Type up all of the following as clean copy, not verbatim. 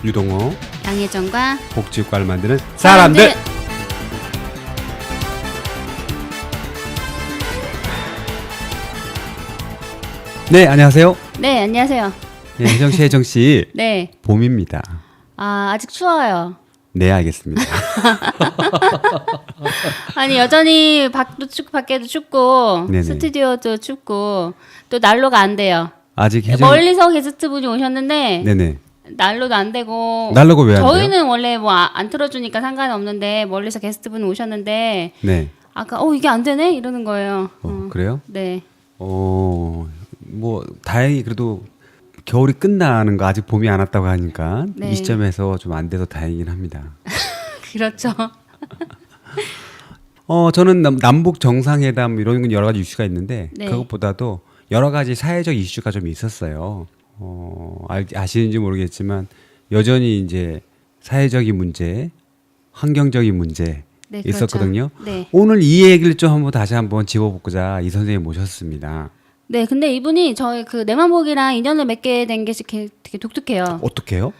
유동호 양혜정과 복지국가를 만드는 사람들. 네, 안녕하세요. 네, 안녕하세요. 네, 혜정씨, 혜정씨. 네. 봄입니다. 아직 추워요. 네, 알겠습니다. 아니, 여전히 밖에도 춥고, 네네. 스튜디오도 춥고, 또 난로가 안 돼요. 아직 혜정... 멀리서 게스트분이 오셨는데, 네네. 난로도 안 되고, 난로가 왜 안 돼요? 저희는 원래 뭐 안 틀어주니까 상관없는데, 멀리서 게스트분이 오셨는데, 네. 아까, 이게 안 되네? 이러는 거예요. 그래요? 네. 뭐 다행히 그래도 겨울이 끝나는 거 아직 봄이 안 왔다고 하니까 네. 이 시점에서 좀 안 돼서 다행이긴 합니다. 그렇죠. 저는 남북 정상회담 이런 건 여러 가지 이슈가 있는데 네. 그것보다도 여러 가지 사회적 이슈가 좀 있었어요. 아시는지 모르겠지만 여전히 이제 사회적인 문제, 환경적인 문제 네, 있었거든요. 그렇죠. 네. 오늘 이 얘기를 좀 다시 한번 짚어보고자 이 선생님 모셨습니다. 네, 근데 이분이 저희 그 내만 보기랑 인연을 맺게 된 게 되게 독특해요. 어떻게요?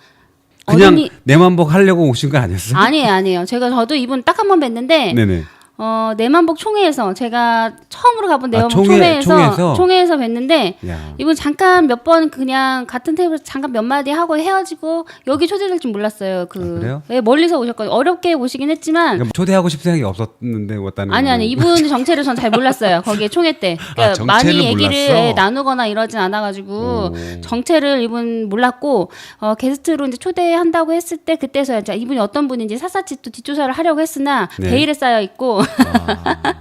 그냥 어른이- 내만복 하려고 오신 거 아니었어요? 아니에요. 저도 이분 딱 한 번 뵀는데, 네네. 내만복 총회에서 제가 처음으로 가본 내만복 총회에서? 총회에서 뵀는데, 야. 이분 잠깐 몇 번 그냥 같은 테이블에서 잠깐 몇 마디 하고 헤어지고 여기 초대될 줄 몰랐어요. 그래요? 네, 멀리서 오셨거든요. 어렵게 오시긴 했지만, 그러니까 초대하고 싶은 생각이 없었는데 왔다는 아니 이분 정체를 전 잘 몰랐어요. 거기에 총회 때. 그러니까 정체를 많이 얘기를 몰랐어? 나누거나 이러진 않아가지고 오. 정체를 이분 몰랐고 게스트로 이제 초대한다고 했을 때 그때서야 이제 이분이 어떤 분인지 샅샅이 또 뒷조사를 하려고 했으나 네. 베일에 쌓여 있고 아,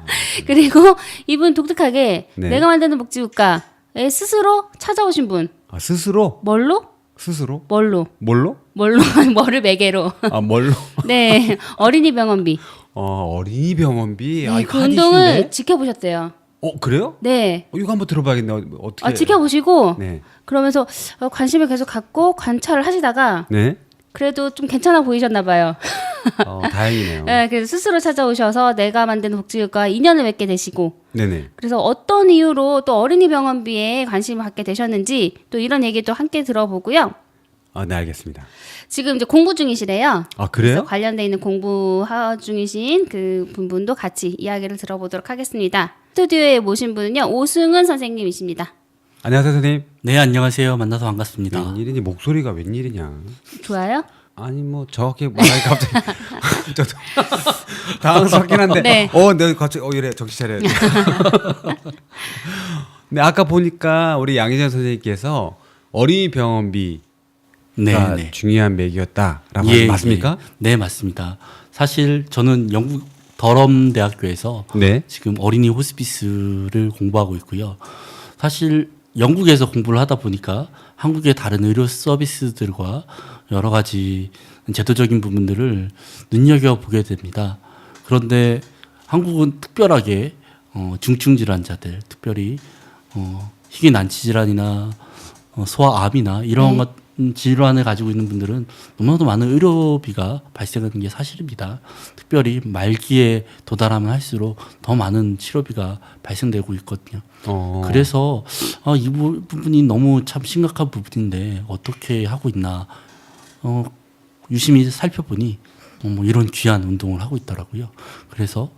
그리고 이분 독특하게 네. 내가 만드는 복지국가에 스스로 찾아오신 분. 스스로? 뭘로? 스스로? 뭘로? 뭘로? 뭐를 매개로. 뭘로? 네, 어린이 병원비. 어린이 병원비. 네, 이거 그 한 운동을 이슈인데? 지켜보셨대요. 그래요? 네. 이거 한번 들어봐야겠네. 어떻게? 지켜보시고 네. 그러면서 관심을 계속 갖고 관찰을 하시다가 네. 그래도 좀 괜찮아 보이셨나 봐요. 다행이네요. 네, 그래서 스스로 찾아오셔서 내가 만드는 복지국과 인연을 맺게 되시고 네네. 그래서 어떤 이유로 또 어린이 병원비에 관심을 갖게 되셨는지 또 이런 얘기도 함께 들어보고요. 네, 알겠습니다. 지금 이제 공부 중이시래요. 그래요? 그래서 관련돼 있는 공부 중이신 그 분도 같이 이야기를 들어보도록 하겠습니다. 스튜디오에 모신 분은요 오승은 선생님이십니다. 안녕하세요, 선생님. 네, 안녕하세요. 만나서 반갑습니다. 웬일이니? 목소리가 웬일이냐? 좋아요? 아니 뭐 저렇게 말하니 갑자기 저도 당황스럽긴 한데 네. 내가 갑자기 이래 정신 차려야 돼. 네, 아까 보니까 우리 양희정 선생님께서 어린이 병원비가 네. 중요한 맥이었다라고 하는 맞습니까? 네, 맞습니다. 사실 저는 영국 더럼 대학교에서 네. 지금 어린이 호스피스를 공부하고 있고요. 사실 영국에서 공부를 하다 보니까 한국의 다른 의료 서비스들과 여러 가지 제도적인 부분들을 눈여겨보게 됩니다. 그런데 한국은 특별하게 중증 질환자들, 특별히 희귀 난치 질환이나 소아암이나 이런 것 질환을 가지고 있는 분들은 너무나도 많은 의료비가 발생하는 게 사실입니다. 특별히 말기에 도달하면 할수록 더 많은 치료비가 발생되고 있거든요. 그래서 이 부분이 너무 참 심각한 부분인데 어떻게 하고 있나 유심히 살펴보니 뭐 이런 귀한 운동을 하고 있더라고요. 그래서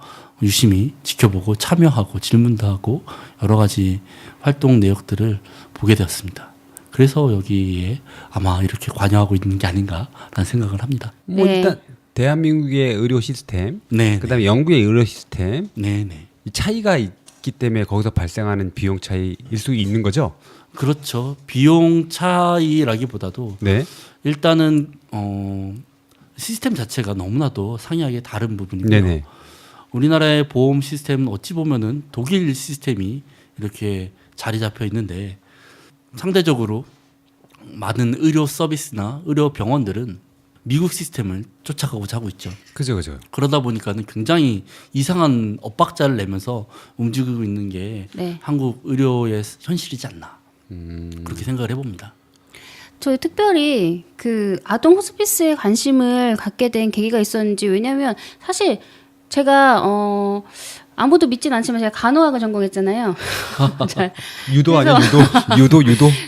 유심히 지켜보고 참여하고 질문도 하고 여러 가지 활동 내역들을 보게 되었습니다. 그래서 여기에 아마 이렇게 관여하고 있는 게 아닌가라는 생각을 합니다. 뭐 네. 일단 대한민국의 의료 시스템, 네, 그다음에 영국의 의료 시스템 네. 이 차이가 있기 때문에 거기서 발생하는 비용 차이일 수 있는 거죠? 그렇죠. 비용 차이라기보다도 네. 일단은 시스템 자체가 너무나도 상이하게 다른 부분이고요. 네네. 우리나라의 보험 시스템은 어찌 보면은 독일 시스템이 이렇게 자리 잡혀 있는데 상대적으로 많은 의료 서비스나 의료 병원들은 미국 시스템을 쫓아가고자 하고 있죠. 그죠. 그러다 보니까는 굉장히 이상한 엇박자를 내면서 움직이고 있는 게 네. 한국 의료의 현실이지 않나 그렇게 생각을 해봅니다. 저희 특별히 그 아동 호스피스에 관심을 갖게 된 계기가 있었는지 왜냐하면 사실 제가 아무도 믿진 않지만 제가 간호학을 전공했잖아요. 유도 그래서- 아니야?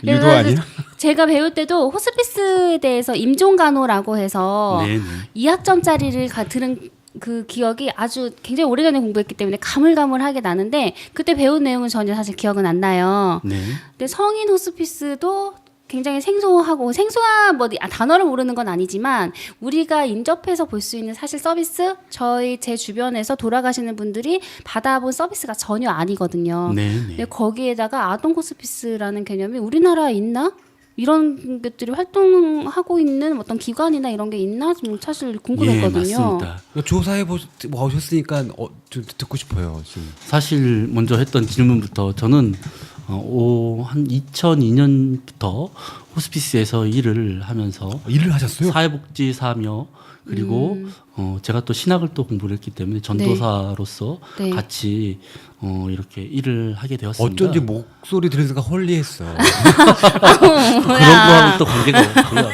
유도 아니야? 제가 배울 때도 호스피스에 대해서 임종간호라고 해서 네, 네. 2학점짜리를 들은 그 기억이 아주 굉장히 오래전에 공부했기 때문에 가물가물하게 나는데 그때 배운 내용은 전혀 사실 기억은 안 나요. 네. 근데 성인 호스피스도 굉장히 생소하고 생소한 단어를 모르는 건 아니지만 우리가 인접해서 볼 수 있는 사실 서비스 제 주변에서 돌아가시는 분들이 받아본 서비스가 전혀 아니거든요. 네, 근데 네. 거기에다가 아동 호스피스라는 개념이 우리나라에 있나? 이런 것들이 활동하고 있는 어떤 기관이나 이런 게 있나 좀 사실 예, 궁금했거든요. 맞습니다. 조사해 보셨으니까 좀 듣고 싶어요. 지금. 사실 먼저 했던 질문부터 저는 한 2002년부터 호스피스에서 일을 하면서 일을 하셨어요? 사회복지사며 그리고 제가 또 신학을 또 공부를 했기 때문에 전도사로서 네. 같이 이렇게 일을 하게 되었습니다. 어쩐지 목소리 들으니까 홀리했어. 그런 거하고 또 관계가 없고요.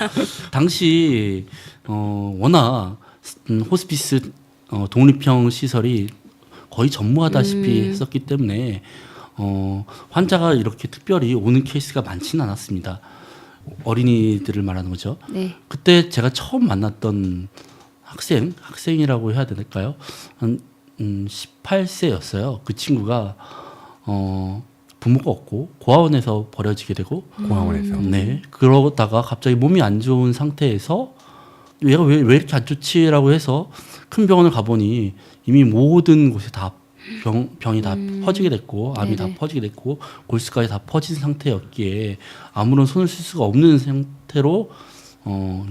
당시 워낙 호스피스 독립형 시설이 거의 전무하다시피 했었기 때문에 환자가 이렇게 특별히 오는 케이스가 많지는 않았습니다. 어린이들을 말하는 거죠. 네. 그때 제가 처음 만났던 학생이라고 해야 될까요? 한 18세였어요. 그 친구가 부모가 없고 고아원에서 버려지게 되고 고아원에서. 네. 그러다가 갑자기 몸이 안 좋은 상태에서 얘가 왜 이렇게 안 좋지라고 해서 큰 병원을 가보니 이미 모든 곳에 다 병이 다 퍼지게 됐고 암이 다 네네. 퍼지게 됐고 골수까지 다 퍼진 상태였기에 아무런 손을 쓸 수가 없는 상태로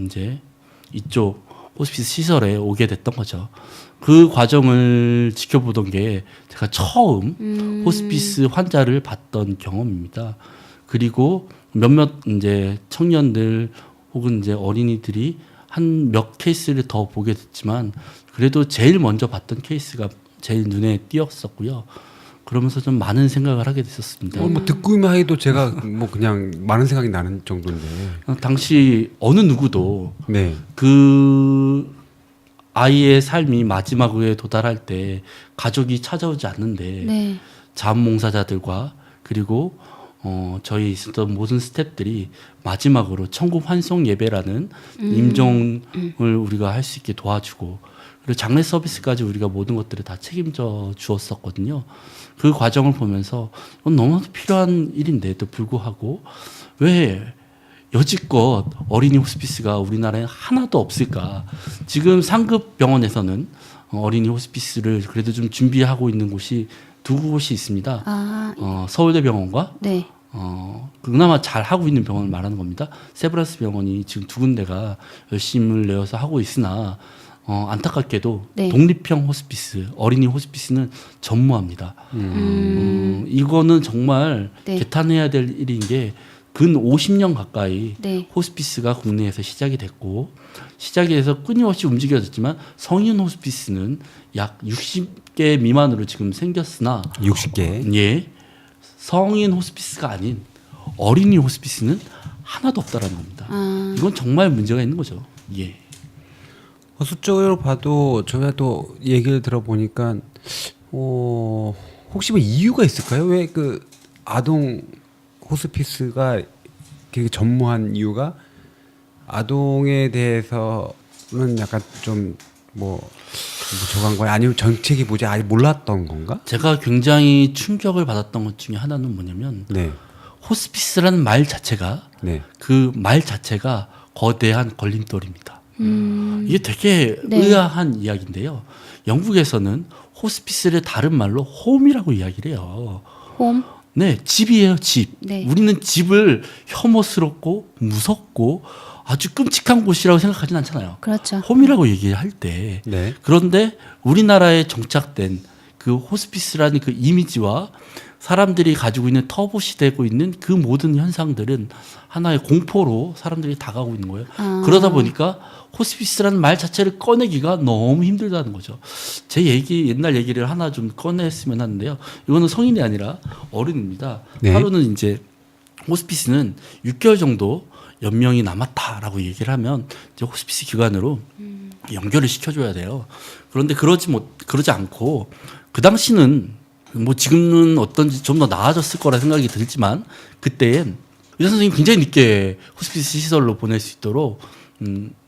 이제 이쪽 호스피스 시설에 오게 됐던 거죠. 그 과정을 지켜보던 게 제가 처음 호스피스 환자를 봤던 경험입니다. 그리고 몇몇 이제 청년들 혹은 이제 어린이들이 한 몇 케이스를 더 보게 됐지만 그래도 제일 먼저 봤던 케이스가 제일 눈에 띄었었고요. 그러면서 좀 많은 생각을 하게 됐었습니다. 뭐 듣고만 해도 제가 뭐 그냥 많은 생각이 나는 정도인데. 당시 어느 누구도 네. 그 아이의 삶이 마지막에 도달할 때 가족이 찾아오지 않는데 네. 자원봉사자들과 그리고 저희 있었던 모든 스태프들이 마지막으로 천국 환송 예배라는 임종을 우리가 할 수 있게 도와주고 그리고 장례 서비스까지 우리가 모든 것들을 다 책임져 주었었거든요. 그 과정을 보면서 이건 너무나도 필요한 일인데도 불구하고 왜 여지껏 어린이 호스피스가 우리나라에 하나도 없을까? 지금 상급 병원에서는 어린이 호스피스를 그래도 좀 준비하고 있는 곳이 두 곳이 있습니다. 서울대병원과 네. 그나마 잘 하고 있는 병원을 말하는 겁니다. 세브란스 병원이 지금 두 군데가 열심을 내어서 하고 있으나 안타깝게도 네. 독립형 호스피스, 어린이 호스피스는 전무합니다. 이거는 정말 네. 개탄해야 될 일인 게 근 50년 가까이 네. 호스피스가 국내에서 시작이 됐고 시작이 돼서 끊임없이 움직여졌지만 성인 호스피스는 약 60개 미만으로 지금 생겼으나 60개. 예, 성인 호스피스가 아닌 어린이 호스피스는 하나도 없다라는 겁니다. 이건 정말 문제가 있는 거죠. 예. 수적으로 봐도 저희가 또 얘기를 들어보니까 혹시 뭐 이유가 있을까요? 왜 그 아동 호스피스가 되게 전무한 이유가 아동에 대해서는 약간 좀 뭐 저간 거야 아니면 정책이 뭐지 아직 몰랐던 건가? 제가 굉장히 충격을 받았던 것 중에 하나는 뭐냐면 네, 호스피스라는 말 자체가 네, 그 말 자체가 거대한 걸림돌입니다. 이게 되게 네. 의아한 이야기인데요. 영국에서는 호스피스를 다른 말로 홈이라고 이야기를 해요. 홈. 네, 집이에요, 집. 네. 우리는 집을 혐오스럽고 무섭고 아주 끔찍한 곳이라고 생각하진 않잖아요. 그렇죠. 홈이라고 얘기할 때. 네. 그런데 우리나라에 정착된 그 호스피스라는 그 이미지와 사람들이 가지고 있는 터부시되고 있는 그 모든 현상들은 하나의 공포로 사람들이 다가오고 있는 거예요. 그러다 보니까 호스피스라는 말 자체를 꺼내기가 너무 힘들다는 거죠. 제 옛날 얘기를 하나 좀 꺼냈으면 하는데요. 이거는 성인이 아니라 어른입니다. 네. 하루는 이제 호스피스는 6개월 정도 연명이 남았다라고 얘기를 하면 이제 호스피스 기관으로 연결을 시켜줘야 돼요. 그런데 그러지 않고 그 당시는 뭐 지금은 어떤지 좀 더 나아졌을 거라 생각이 들지만 그때엔 의사 선생님이 굉장히 늦게 호스피스 시설로 보낼 수 있도록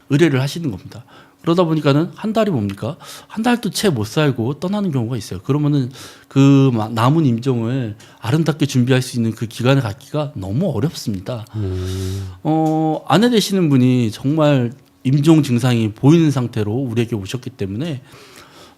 의뢰를 하시는 겁니다. 그러다 보니까는 한 달이 뭡니까? 한 달도 채 못 살고 떠나는 경우가 있어요. 그러면은 그 남은 임종을 아름답게 준비할 수 있는 그 기간을 갖기가 너무 어렵습니다. 아내 되시는 분이 정말 임종 증상이 보이는 상태로 우리에게 오셨기 때문에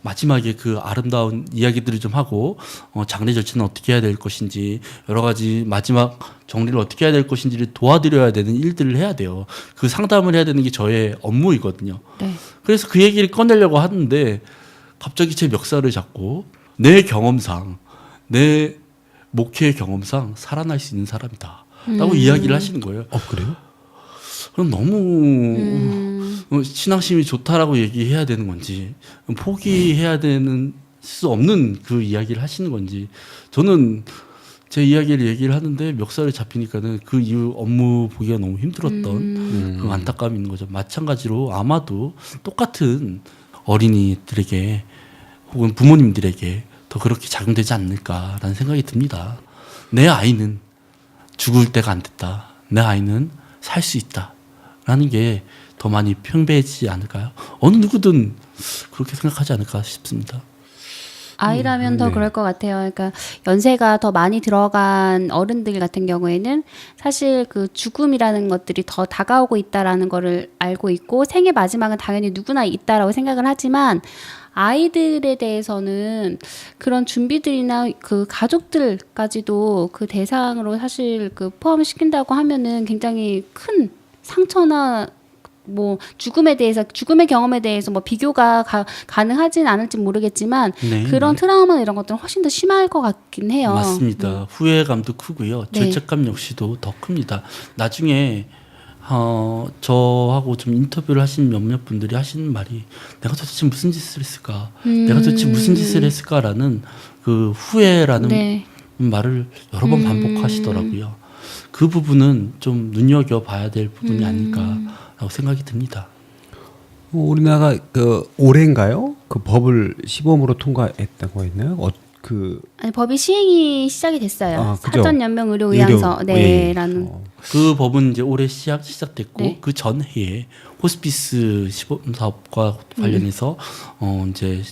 마지막에 그 아름다운 이야기들을 좀 하고 장례 절차는 어떻게 해야 될 것인지 여러 가지 마지막 정리를 어떻게 해야 될 것인지를 도와드려야 되는 일들을 해야 돼요. 그 상담을 해야 되는 게 저의 업무이거든요. 네. 그래서 그 얘기를 꺼내려고 하는데 갑자기 제 멱살을 잡고 내 경험상 내 목회 경험상 살아날 수 있는 사람이다 라고 이야기를 하시는 거예요. 그래요? 그럼 너무 신앙심이 좋다라고 얘기해야 되는 건지 포기해야 되는 수 없는 그 이야기를 하시는 건지 저는 제 이야기를 얘기를 하는데 멱살을 잡히니까는 그 이후 업무 보기가 너무 힘들었던 그 안타까움이 있는 거죠. 마찬가지로 아마도 똑같은 어린이들에게 혹은 부모님들에게 더 그렇게 작용되지 않을까라는 생각이 듭니다. 내 아이는 죽을 때가 안 됐다. 내 아이는 살 수 있다. 라는 게 더 많이 평배해지지 않을까요? 어느 누구든 그렇게 생각하지 않을까 싶습니다. 아이라면 더 네. 그럴 것 같아요. 그러니까 연세가 더 많이 들어간 어른들 같은 경우에는 사실 그 죽음이라는 것들이 더 다가오고 있다라는 거를 알고 있고 생의 마지막은 당연히 누구나 있다라고 생각을 하지만 아이들에 대해서는 그런 준비들이나 그 가족들까지도 그 대상으로 사실 그 포함시킨다고 하면은 굉장히 큰 상처나 뭐 죽음에 대해서 죽음의 경험에 대해서 뭐 비교가 가능하진 않을지 모르겠지만 네, 그런 네. 트라우마 이런 것들은 훨씬 더 심할 것 같긴 해요. 맞습니다. 후회감도 크고요. 네. 죄책감 역시도 더 큽니다. 나중에 저하고 좀 인터뷰를 하신 몇몇 분들이 하시는 말이 내가 도대체 무슨 짓을 했을까? 내가 도대체 무슨 짓을 했을까라는 그 후회라는 네. 말을 여러 번 반복하시더라고요. 그 부분은 좀 눈여겨봐야 될 부분이 아닐까라고 생각이 듭니다. 우리나라가 그 올해인가요? 그 법을 시범으로 통과했다고 했나요? 아니, 법이 시행이 시작이 됐어요. 그죠? 사전 연명 의료 의향서 네라는 그 법은 이제 올해 시작됐고 네. 그 전해에 호스피스 시범 사업과 관련해서 이제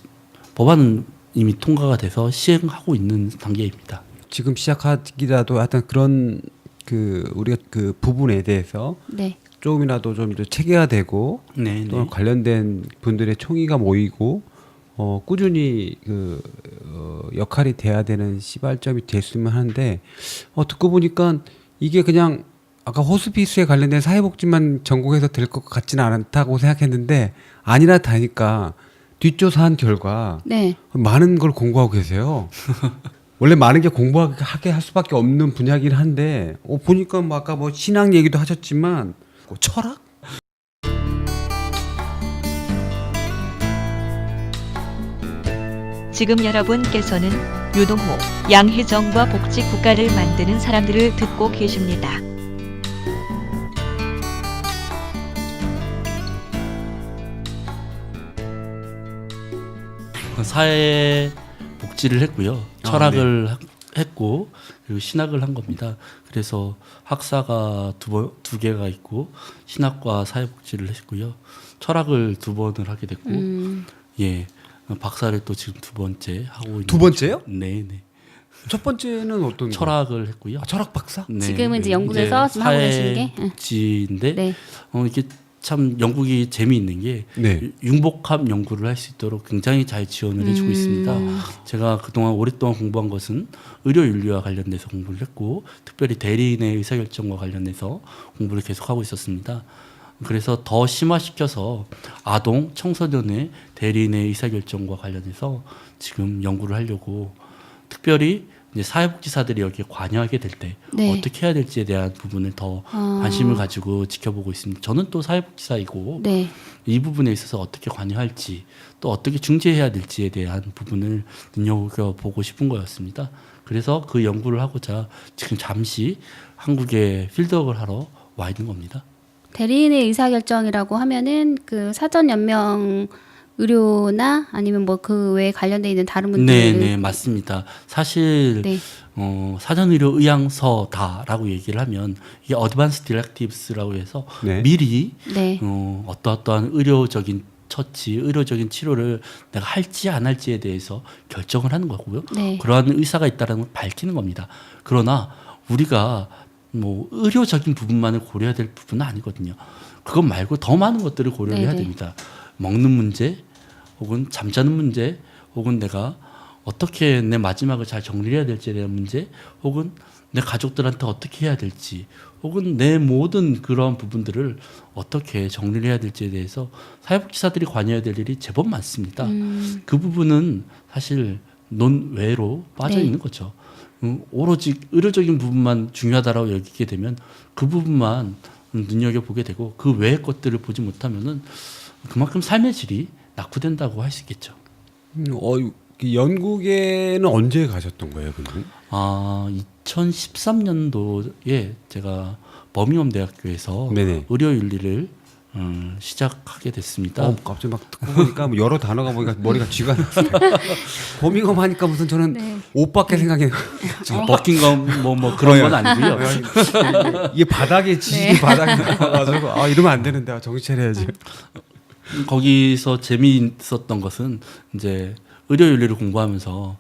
법안은 이미 통과가 돼서 시행하고 있는 단계입니다. 지금 시작하기라도 하여튼 그런 그 우리가 그 부분에 대해서 네. 조금이라도 좀 체계화되고 네, 또 네. 관련된 분들의 총의가 모이고 꾸준히 역할이 돼야 되는 시발점이 됐으면 하는데 듣고 보니까 이게 그냥 아까 호스피스에 관련된 사회복지만 전공해서 될 것 같지는 않다고 생각했는데 아니라 다니까 뒷조사한 결과 네. 많은 걸 공부하고 계세요. 원래 많은 게 공부하게 할 수밖에 없는 분야긴 한데 보니까 뭐 아까 뭐 신앙 얘기도 하셨지만 철학? 지금 여러분께서는 유동호, 양혜정과 복지국가를 만드는 사람들을 듣고 계십니다. 사회 복지를 했고요. 철학을 했고 그리고 신학을 한 겁니다. 그래서 학사가 두 개가 있고 신학과 사회복지를 했고요. 철학을 2번을 하게 됐고 예 박사를 또 지금 2번째 하고 있는. 2번째요? 네네. 첫 번째는 어떤 철학을 했고요. 철학 박사? 네, 지금은 이제 네. 영국에서 지금 하고 계신 게 사회복지인데 네. 이게 참 영국이 재미있는 게 네. 융복합 연구를 할 수 있도록 굉장히 잘 지원을 해주고 있습니다. 제가 그동안 오랫동안 공부한 것은 의료윤리와 관련돼서 공부를 했고 특별히 대리인의 의사결정과 관련해서 공부를 계속하고 있었습니다. 그래서 더 심화시켜서 아동, 청소년의 대리인의 의사결정과 관련해서 지금 연구를 하려고 특별히 이제 사회복지사들이 여기에 관여하게 될 때 네. 어떻게 해야 될지에 대한 부분을 더 관심을 가지고 지켜보고 있습니다. 저는 또 사회복지사이고 네. 이 부분에 있어서 어떻게 관여할지 또 어떻게 중재해야 될지에 대한 부분을 눈여겨보고 싶은 거였습니다. 그래서 그 연구를 하고자 지금 잠시 한국에 필드워크를 하러 와 있는 겁니다. 대리인의 의사결정이라고 하면은 그 사전 연명 의료나 아니면 뭐 그 외에 관련돼 있는 다른 분들. 네, 맞습니다. 사실 네. 사전의료 의향서다라고 얘기를 하면 이게 어드밴스 디렉티브스라고 해서 네. 미리 네. 어떠한 의료적인 처치, 의료적인 치료를 내가 할지 안 할지에 대해서 결정을 하는 거고요. 네. 그러한 의사가 있다는 걸 밝히는 겁니다. 그러나 우리가 뭐 의료적인 부분만을 고려해야 될 부분은 아니거든요. 그것 말고 더 많은 것들을 고려를 해야 네네. 됩니다. 먹는 문제, 혹은 잠자는 문제, 혹은 내가 어떻게 내 마지막을 잘 정리해야 될지에 대한 문제, 혹은 내 가족들한테 어떻게 해야 될지, 혹은 내 모든 그런 부분들을 어떻게 정리를 해야 될지에 대해서 사회복지사들이 관여해야 될 일이 제법 많습니다. 그 부분은 사실 논외로 빠져 네. 있는 거죠. 오로지 의료적인 부분만 중요하다라고 여기게 되면 그 부분만 눈여겨보게 되고 그 외의 것들을 보지 못하면은 그만큼 삶의 질이 낙후된다고 할 수 있겠죠. 영국에는 언제 가셨던 거예요, 그분? 2013년도에 제가 버밍엄 대학교에서 네네. 의료윤리를 시작하게 됐습니다. 갑자기 막 듣고 보니까 뭐 여러 단어가 보니까 머리가 쥐가 났어요. 버밍엄 하니까 무슨 저는 네. 옷밖에 생각이 버킹엄 뭐 그런 건 아니고요. 이게 바닥에 지식이 네. 바닥에 나가지고 이러면 안 되는데 정신 차려야지. 거기서 재미있었던 것은 이제 의료윤리를 공부하면서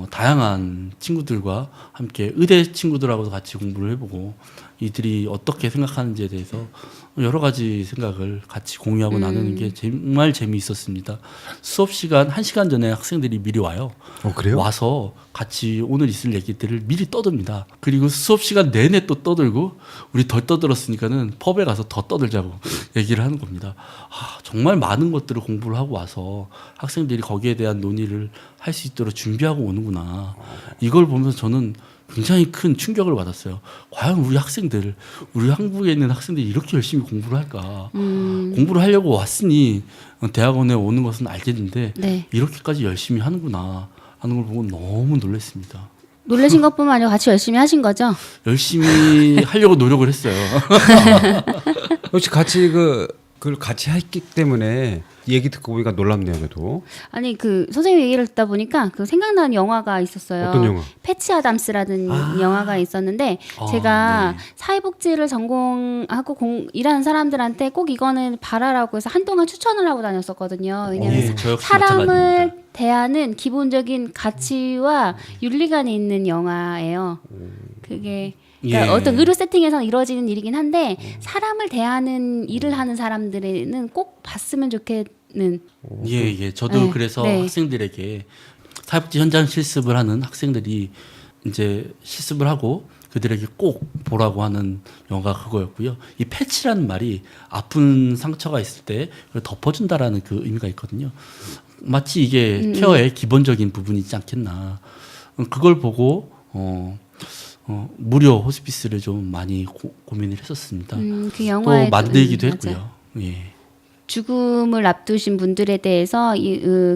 다양한 친구들과 함께 의대 친구들하고도 같이 공부를 해보고 이들이 어떻게 생각하는지에 대해서 여러 가지 생각을 같이 공유하고 나누는 게 정말 재미있었습니다. 수업 시간 1시간 전에 학생들이 미리 와요. 그래요? 와서 같이 오늘 있을 얘기들을 미리 떠듭니다. 그리고 수업 시간 내내 또 떠들고 우리 덜 떠들었으니까는 펍에 가서 더 떠들자고 얘기를 하는 겁니다. 정말 많은 것들을 공부를 하고 와서 학생들이 거기에 대한 논의를 할 수 있도록 준비하고 오는구나. 이걸 보면서 저는 굉장히 큰 충격을 받았어요. 과연 우리 학생들, 우리 한국에 있는 학생들이 이렇게 열심히 공부를 할까? 공부를 하려고 왔으니 대학원에 오는 것은 알겠는데 네. 이렇게까지 열심히 하는구나 하는 걸 보고 너무 놀랐습니다. 놀라신 것뿐만 아니라 같이 열심히 하신 거죠? 열심히 하려고 노력을 했어요. 혹시 같이 그걸 같이 했기 때문에 얘기 듣고 보니까 놀랍네요, 저도. 아니 그 선생님 얘기를 듣다 보니까 그 생각나는 영화가 있었어요. 어떤 영화? 패치 아담스라는 영화가 있었는데 제가 네. 사회복지를 전공하고 일하는 사람들한테 꼭 이거는 봐라라고 해서 한동안 추천을 하고 다녔었거든요. 왜냐하면 예, 저 역시 사람을 마찬가지입니다. 대하는 기본적인 가치와 윤리관이 있는 영화예요. 그게 그러니까 예. 어떤 의료 세팅에서는 이루어지는 일이긴 한데 사람을 대하는 일을 하는 사람들에는 꼭 봤으면 좋겠는. 예. 저도 네, 그래서 네. 학생들에게 사회복지 현장 실습을 하는 학생들이 이제 실습을 하고 그들에게 꼭 보라고 하는 영화가 그거였고요. 이 패치라는 말이 아픈 상처가 있을 때 그걸 덮어준다라는 그 의미가 있거든요. 마치 이게 케어의 기본적인 부분이지 않겠나. 그걸 보고 무료 호스피스를 좀 많이 고민을 했었습니다. 그 영화에 또 만들기도 맞아요. 했고요. 예. 죽음을 앞두신 분들에 대해서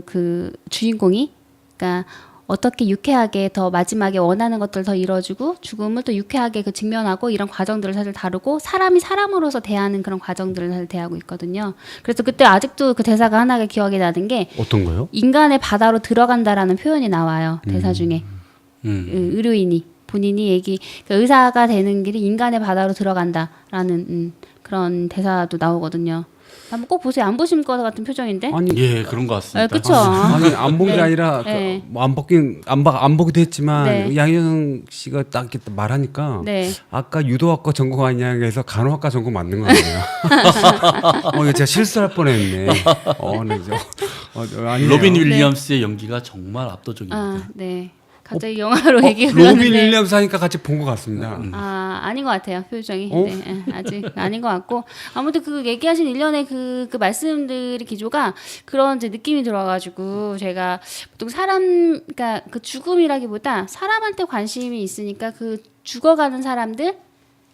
그 주인공이 그러니까 어떻게 유쾌하게 더 마지막에 원하는 것들 더 이뤄주고 죽음을 또 유쾌하게 그 직면하고 이런 과정들을 사실 다루고 사람이 사람으로서 대하는 그런 과정들을 사실 대하고 있거든요. 그래서 그때 아직도 그 대사가 하나가 기억이 나는 게 어떤 거요? 인간의 바다로 들어간다라는 표현이 나와요. 대사 중에 의료인이 본인이 그 의사가 되는 길이 인간의 바다로 들어간다라는 그런 대사도 나오거든요. 한번 꼭 보세요. 안 보신 것 같은 표정인데. 아니, 예, 그런 것 같습니다. 그렇죠. 아니 안 본 게 네. 아니라 네. 뭐안 보기도 했지만 네. 양희성 씨가 딱 이렇게 말하니까 네. 아까 유도학과 전공 아니냐 해서 간호학과 전공 맞는 거 아니에요? 이거 제가 실수할 뻔했네. 네, 아니네요. 로빈 윌리엄스의 연기가 정말 압도적입니다. 아, 네. 갑자기 영화로 얘기가 로빈 흘렀는데. 윌리엄스 하니까 같이 본 것 같습니다. 아닌 것 같아요. 표정이. 어? 네, 아직 아닌 것 같고. 아무튼 그 얘기하신 일련의 그 말씀들의 기조가 그런 이제 느낌이 들어가지고 제가 보통 그러니까 그 죽음이라기보다 사람한테 관심이 있으니까 그 죽어가는 사람들,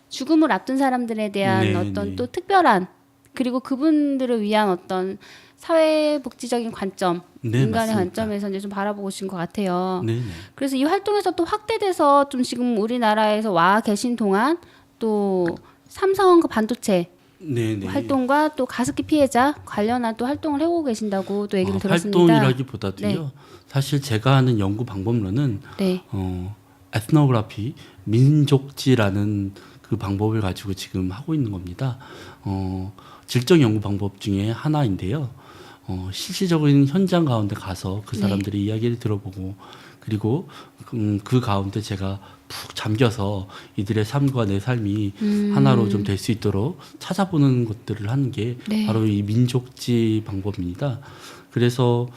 죽음을 앞둔 사람들에 대한 네, 어떤 네. 또 특별한 그리고 그분들을 위한 어떤 사회복지적인 관점, 네, 인간의 맞습니다. 관점에서 이제 좀 바라보고 싶은 것 같아요. 네. 그래서 이 활동에서 또 확대돼서 좀 지금 우리나라에서 와 계신 동안 또 삼성 그 반도체 네네. 활동과 또 가습기 피해자 관련한 또 활동을 해오고 계신다고 또 얘기를 들었습니다. 활동이라기보다도요. 네. 사실 제가 하는 연구 방법론은 네. 에스노그래피 민족지라는 그 방법을 가지고 지금 하고 있는 겁니다. 질적 연구 방법 중에 하나인데요. 실질적인 현장 가운데 가서 그 사람들의 이야기를 들어보고 그리고 그 가운데 제가 푹 잠겨서 이들의 삶과 내 삶이 하나로 좀 될 수 있도록 찾아보는 것들을 하는 게 네. 바로 이 민족지 방법입니다. 그래서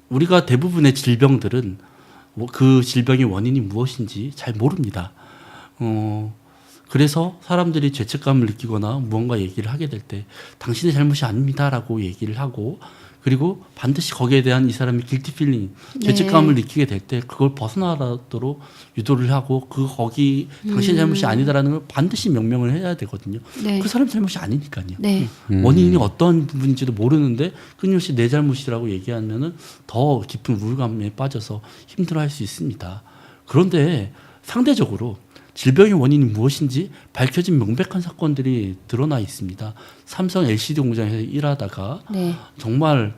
우리가 대부분의 질병들은 그 질병의 원인이 무엇인지 잘 모릅니다. 그래서 사람들이 죄책감을 느끼거나 무언가 얘기를 하게 될 때 당신의 잘못이 아닙니다라고 얘기를 하고 그리고 반드시 거기에 대한 이 사람의 길티 필링, 죄책감을 느끼게 될 때 그걸 벗어나도록 유도를 하고 거기 당신의 잘못이 아니다라는 걸 반드시 명명을 해야 되거든요. 네. 그 사람 잘못이 아니니까요. 네. 원인이 어떤 부분인지도 모르는데 끊임없이 내 잘못이라고 얘기하면은 더 깊은 우울감에 빠져서 힘들어할 수 있습니다. 그런데 상대적으로 질병의 원인이 무엇인지 밝혀진 명백한 사건들이 드러나 있습니다. 삼성 LCD 공장에서 일하다가 네. 정말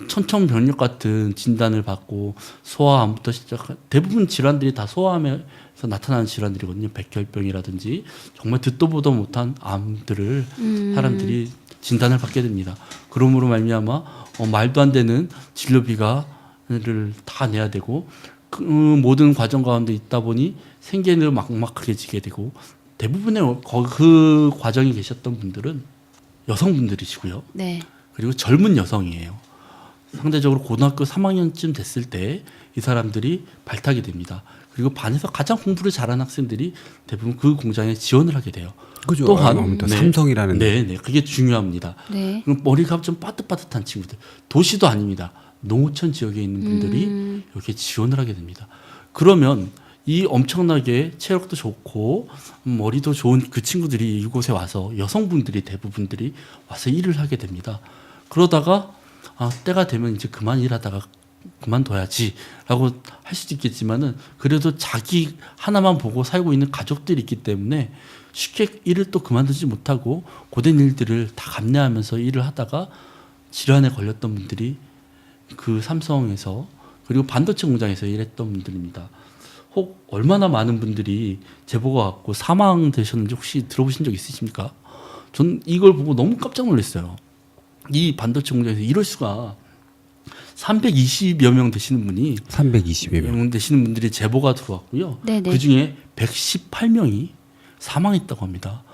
천천병력 같은 진단을 받고 소아암부터 시작한 대부분 질환들이 다 소아암에서 나타나는 질환들이거든요. 백혈병이라든지 정말 듣도 보도 못한 암들을 사람들이 진단을 받게 됩니다. 그러므로 말미암아 말도 안 되는 진료비가를 다 내야 되고 그 모든 과정 가운데 있다 보니 생계를 막막하게 지게 되고 대부분의 그 과정에 계셨던 분들은 여성분들이시고요. 네. 그리고 젊은 여성이에요. 상대적으로 고등학교 3학년쯤 됐을 때 이 사람들이 발탁이 됩니다. 그리고 반에서 가장 공부를 잘하는 학생들이 대부분 그 공장에 지원을 하게 돼요. 그죠. 또한 아무튼 삼성이라는 네, 그게 중요합니다. 네. 그럼 머리가 좀 빠듯빠듯한 친구들, 도시도 아닙니다. 농어촌 지역에 있는 분들이 여기에 지원을 하게 됩니다. 그러면 이 엄청나게 체력도 좋고 머리도 좋은 그 친구들이 이곳에 와서 여성분들이 대부분들이 와서 일을 하게 됩니다. 그러다가 때가 되면 이제 그만 일하다가 그만둬야지라고 할 수도 있겠지만은 그래도 자기 하나만 보고 살고 있는 가족들이 있기 때문에 쉽게 일을 또 그만두지 못하고 고된 일들을 다 감내하면서 일을 하다가 질환에 걸렸던 분들이 그 삼성에서 그리고 반도체 공장에서 일했던 분들입니다. 혹 얼마나 많은 분들이 제보가 왔고 사망되셨는지 혹시 들어보신 적 있으십니까? 전 이걸 보고 너무 깜짝 놀랐어요. 이 반도체 공장에서 이럴 수가 320여 명 되시는 분이 320여 명. 되시는 분들이 제보가 들어왔고요. 네네. 그 중에 118명이 사망했다고 합니다.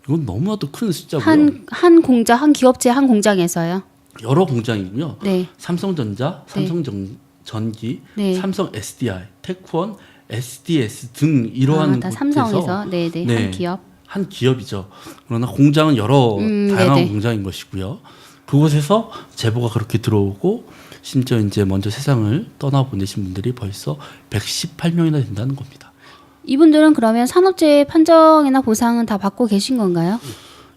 이건 너무나도 큰 숫자고요. 한 공장, 한 기업체 한 공장에서요. 여러 공장이고요. 네. 삼성전자, 삼성전기, 네. 삼성 SDI, 테크원, SDS 등 이러한 다 곳에서 삼성에서 네네 네, 한 기업. 한 기업이죠. 그러나 공장은 여러 다양한 네네. 공장인 것이고요. 그곳에서 제보가 그렇게 들어오고 심지어 이제 먼저 세상을 떠나보내신 분들이 벌써 118명이나 된다는 겁니다. 이분들은 그러면 산업재해 판정이나 보상은 다 받고 계신 건가요?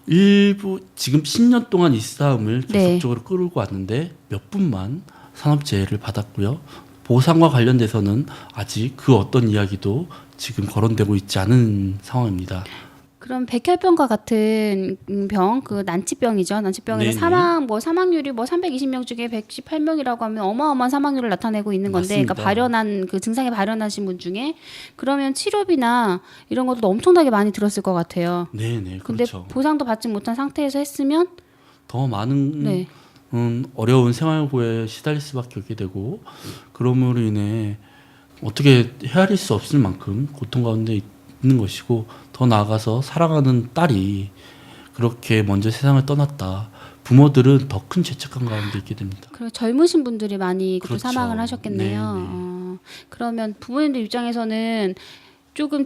일부 지금 10년 동안 이 싸움을 네. 계속적으로 끌고 왔는데 몇 분만 산업재해를 받았고요. 보상과 관련돼서는 아직 그 어떤 이야기도 지금 거론되고 있지 않은 상황입니다. 그럼 백혈병과 같은 병, 그 난치병이죠. 난치병에는 네네. 사망률이 320명 중에 118명이라고 하면 어마어마한 사망률을 나타내고 있는 건데, 맞습니다. 그러니까 발현한 그 증상에 발현하신 분 중에 그러면 치료비나 이런 것도 엄청나게 많이 들었을 것 같아요. 네네, 근데 그렇죠. 보상도 받지 못한 상태에서 했으면 더 많은 네. 어려운 생활고에 시달릴 수밖에 없게 되고 그러므로 인해 어떻게 헤아릴 수 없을 만큼 고통 가운데 있는 것이고 더 나아가서 사랑하는 딸이 그렇게 먼저 세상을 떠났다. 부모들은 더 큰 죄책감 가운데 있게 됩니다. 그리고 젊으신 분들이 많이 또 그렇죠. 사망을 하셨겠네요. 네네. 그러면 부모님들 입장에서는 조금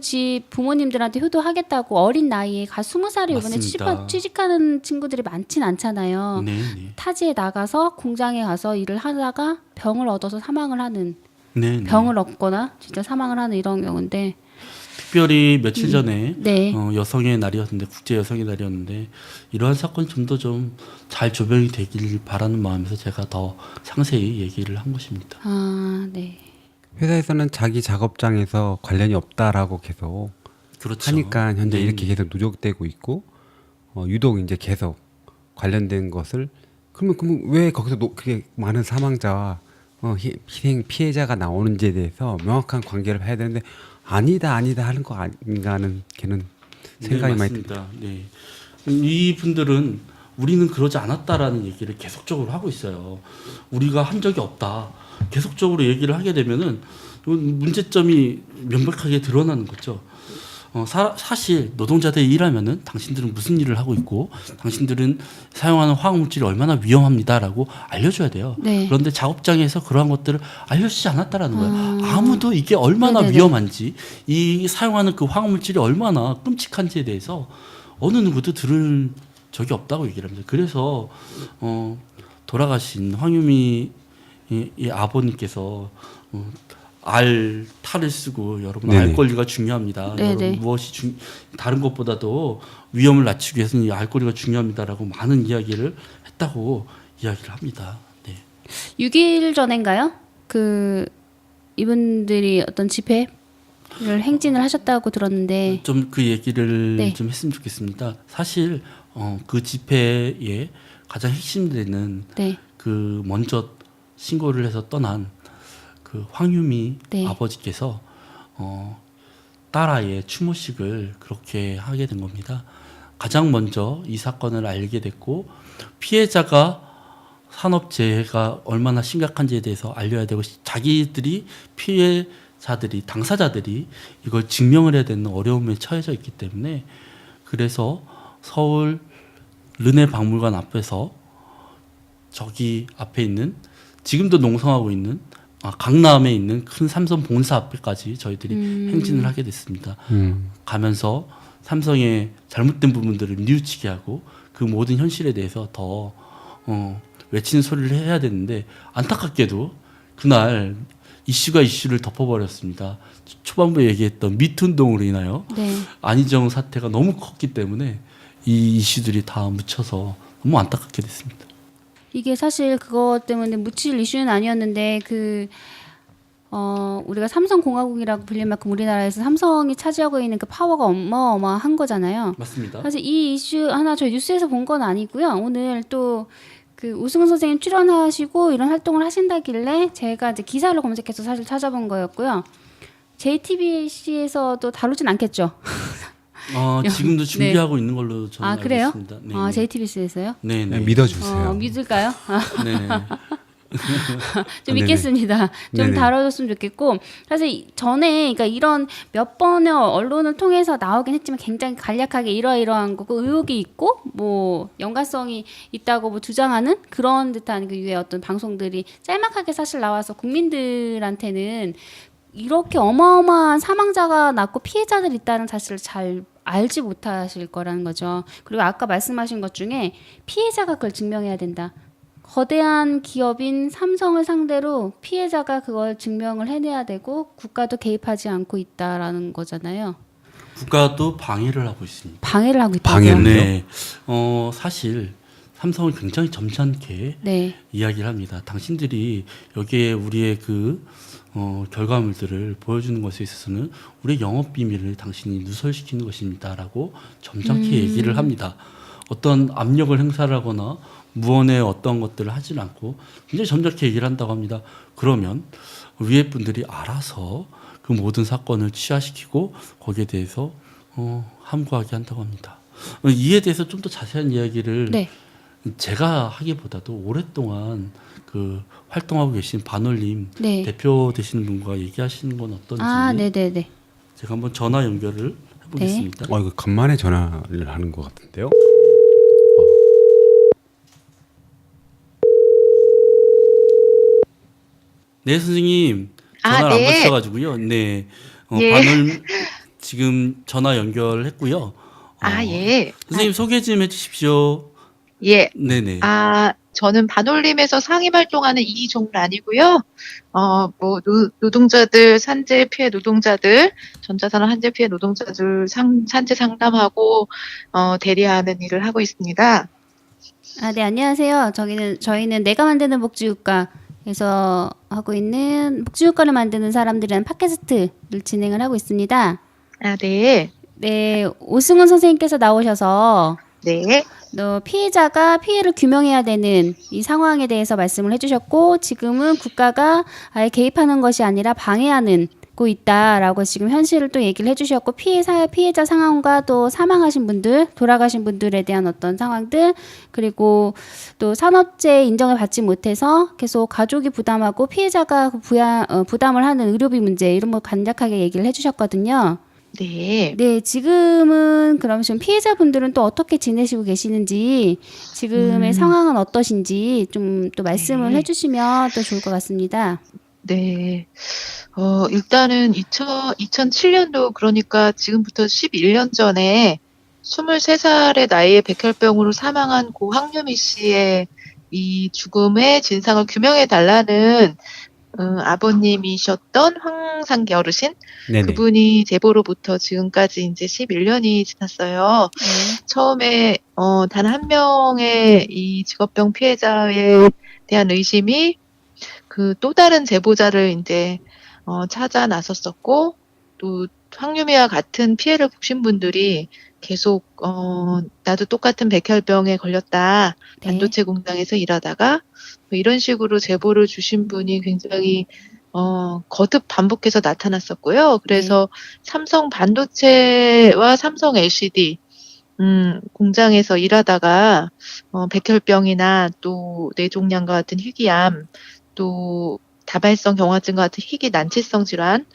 부모님들한테 효도하겠다고 어린 나이에 20살에 이번에 맞습니다. 취직하는 친구들이 많진 않잖아요. 네네. 타지에 나가서 공장에 가서 일을 하다가 병을 얻어서 사망을 하는 네네. 병을 얻거나 진짜 사망을 하는 이런 경우인데 특별히 며칠 전에 네. 여성의 날이었는데 국제 여성의 날이었는데 이러한 사건이 좀 더 좀 잘 조명이 되길 바라는 마음에서 제가 더 상세히 얘기를 한 것입니다. 네. 회사에서는 자기 작업장에서 관련이 없다라고 계속 그렇죠. 하니까 현재 네. 이렇게 계속 누적되고 있고 유독 이제 계속 관련된 것을 그러면 왜 거기서 그게 많은 사망자와 희생 피해자가 나오는지에 대해서 명확한 관계를 봐야 되는데 아니다 하는 거 아닌가 하는 걔는 생각이 많이 듭니다. 맞습니다. 네. 이분들은 우리는 그러지 않았다라는 얘기를 계속적으로 하고 있어요. 우리가 한 적이 없다. 계속적으로 얘기를 하게 되면은 문제점이 명백하게 드러나는 거죠. 사실 노동자들이 일하면은 당신들은 무슨 일을 하고 있고 당신들은 사용하는 화학물질이 얼마나 위험합니다라고 알려줘야 돼요. 네. 그런데 작업장에서 그러한 것들을 알려주지 않았다라는 거예요. 아무도 이게 얼마나 네네네. 위험한지 이 사용하는 그 화학물질이 얼마나 끔찍한지에 대해서 어느 누구도 들을 적이 없다고 얘기를 합니다. 그래서 돌아가신 황유미 이 아버님께서 알 탈을 쓰고 여러분 네네. 알 권리가 중요합니다. 네네. 여러분 무엇이 다른 것보다도 위험을 낮추기 위해서는 이 알 권리가 중요합니다라고 많은 이야기를 했다고 이야기를 합니다. 네. 6일 전인가요? 이분들이 어떤 집회를 행진을 하셨다고 들었는데 좀 그 얘기를 네. 좀 했으면 좋겠습니다. 사실 그 집회의 가장 핵심되는 네. 그 먼저 신고를 해서 떠난 그 황유미 네. 아버지께서 딸아이의 추모식을 그렇게 하게 된 겁니다. 가장 먼저 이 사건을 알게 됐고 피해자가 산업재해가 얼마나 심각한지에 대해서 알려야 되고 자기들이 피해자들이 당사자들이 이걸 증명을 해야 되는 어려움에 처해져 있기 때문에 그래서 서울 르네 박물관 앞에서 저기 앞에 있는 지금도 농성하고 있는 강남에 있는 큰 삼성 본사 앞에까지 저희들이 행진을 하게 됐습니다. 가면서 삼성의 잘못된 부분들을 뉘우치게 하고 그 모든 현실에 대해서 더 외치는 소리를 해야 되는데 안타깝게도 그날 이슈를 덮어버렸습니다. 초반부에 얘기했던 미투 운동으로 인하여 네. 안희정 사태가 너무 컸기 때문에 이 이슈들이 다 묻혀서 너무 안타깝게 됐습니다. 이게 사실 그것 때문에 묻힐 이슈는 아니었는데 우리가 삼성공화국이라고 불릴 만큼 우리나라에서 삼성이 차지하고 있는 그 파워가 어마어마한 거잖아요. 맞습니다. 사실 이 이슈 하나 저희 뉴스에서 본 건 아니고요. 오늘 또 그 우승훈 선생님 출연하시고 이런 활동을 하신다길래 제가 이제 기사를 검색해서 사실 찾아본 거였고요. JTBC에서도 다루진 않겠죠. 지금도 준비하고 있는 걸로 저는 알고 그래요? 있습니다. 네네. JTBC에서요? 네네. 믿어주세요. 믿을까요? 네네. 좀 네네. 믿겠습니다. 좀 네네. 다뤄줬으면 좋겠고 사실 전에 그러니까 이런 몇 번의 언론을 통해서 나오긴 했지만 굉장히 간략하게 이러이러한 거고 의혹이 있고 뭐 연관성이 있다고 뭐 주장하는 그런 듯한 그 유의 어떤 방송들이 짤막하게 사실 나와서 국민들한테는 이렇게 어마어마한 사망자가 났고 피해자들이 있다는 사실을 잘 알지 못하실 거라는 거죠. 그리고 아까 말씀하신 것 중에 피해자가 그걸 증명해야 된다. 거대한 기업인 삼성을 상대로 피해자가 그걸 증명을 해내야 되고 국가도 개입하지 않고 있다라는 거잖아요. 국가도 방해를 하고 있습니다. 방해를 하고 있다고요? 방해를? 네. 사실 삼성을 굉장히 점잖게 네. 이야기를 합니다. 당신들이 여기에 우리의 그 결과물들을 보여주는 것에 있어서는 우리의 영업 비밀을 당신이 누설시키는 것입니다라고 점잖게 얘기를 합니다. 어떤 압력을 행사를 하거나 무언의 어떤 것들을 하지 않고 굉장히 점잖게 얘기를 한다고 합니다. 그러면 위에 분들이 알아서 그 모든 사건을 취하시키고 거기에 대해서 함구하게 한다고 합니다. 이에 대해서 좀 더 자세한 이야기를 네. 제가 하기보다도 오랫동안 그 활동하고 계신 반올림 네. 대표 되시는 분과 얘기하시는 건 어떤지 네네네. 제가 한번 전화 연결을 해보겠습니다. 이거 간만에 전화를 하는 것 같은데요. 네 선생님 전화를 안 받으셔가지고요. 네 예. 반올림 지금 전화 연결했고요. 예. 선생님 소개 좀 해주십시오. 예. 네네. 저는 반올림에서 상임 활동하는 이종란이고요. 노동자들, 산재 피해 노동자들, 전자산업 한재 피해 노동자들 산재 상담하고, 대리하는 일을 하고 있습니다. 네, 안녕하세요. 저희는 내가 만드는 복지국가에서 하고 있는 복지국가를 만드는 사람들이라는 팟캐스트를 진행을 하고 있습니다. 네. 네, 오승훈 선생님께서 나오셔서 네. 피해자가 피해를 규명해야 되는 이 상황에 대해서 말씀을 해주셨고, 지금은 국가가 아예 개입하는 것이 아니라 방해하는 고 있다라고 지금 현실을 또 얘기를 해주셨고, 피해자 상황과 또 사망하신 분들, 돌아가신 분들에 대한 어떤 상황들, 그리고 또 산업재해 인정을 받지 못해서 계속 가족이 부담하고 피해자가 부담을 하는 의료비 문제, 이런 거 간략하게 얘기를 해주셨거든요. 네. 네, 지금은 그럼 지금 피해자분들은 또 어떻게 지내시고 계시는지, 지금의 상황은 어떠신지 좀 또 말씀을 네. 해주시면 또 좋을 것 같습니다. 네. 일단은 2007년도, 그러니까 지금부터 11년 전에 23살의 나이에 백혈병으로 사망한 고 황유미 씨의 이 죽음의 진상을 규명해 달라는 아버님이셨던 황상기 어르신, 네네. 그분이 제보로부터 지금까지 이제 11년이 지났어요. 네. 처음에 단 한 명의 이 직업병 피해자에 대한 의심이 그 또 다른 제보자를 이제 찾아 나섰었고, 또 황유미와 같은 피해를 보신 분들이 계속 나도 똑같은 백혈병에 걸렸다. 네. 반도체 공장에서 일하다가 뭐 이런 식으로 제보를 주신 분이 굉장히 거듭 반복해서 나타났었고요. 그래서 삼성 반도체와 삼성 LCD 공장에서 일하다가 백혈병이나 또 뇌종양과 같은 희귀암, 또 다발성 경화증과 같은 희귀 난치성 질환에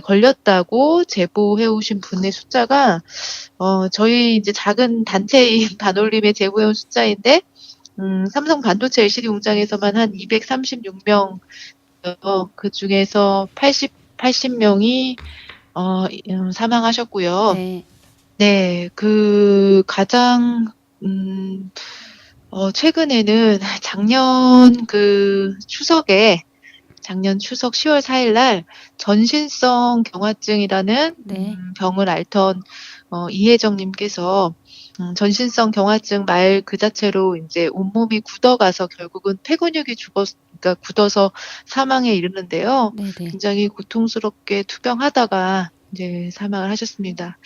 걸렸다고 제보해 오신 분의 숫자가 저희 이제 작은 단체인 반올림의 제보해 온 숫자인데, 삼성 반도체 LCD 공장에서만 한 236명, 그 중에서 80명이 사망하셨고요. 네. 네, 그 가장 최근에는 작년 추석 10월 4일 날 전신성 경화증이라는 네. 병을 앓던 이혜정 님께서 전신성 경화증 말 그 자체로 이제 온몸이 굳어가서 결국은 폐근육이 그러니까 굳어서 사망에 이르는데요. 네. 네. 굉장히 고통스럽게 투병하다가 이제 사망을 하셨습니다.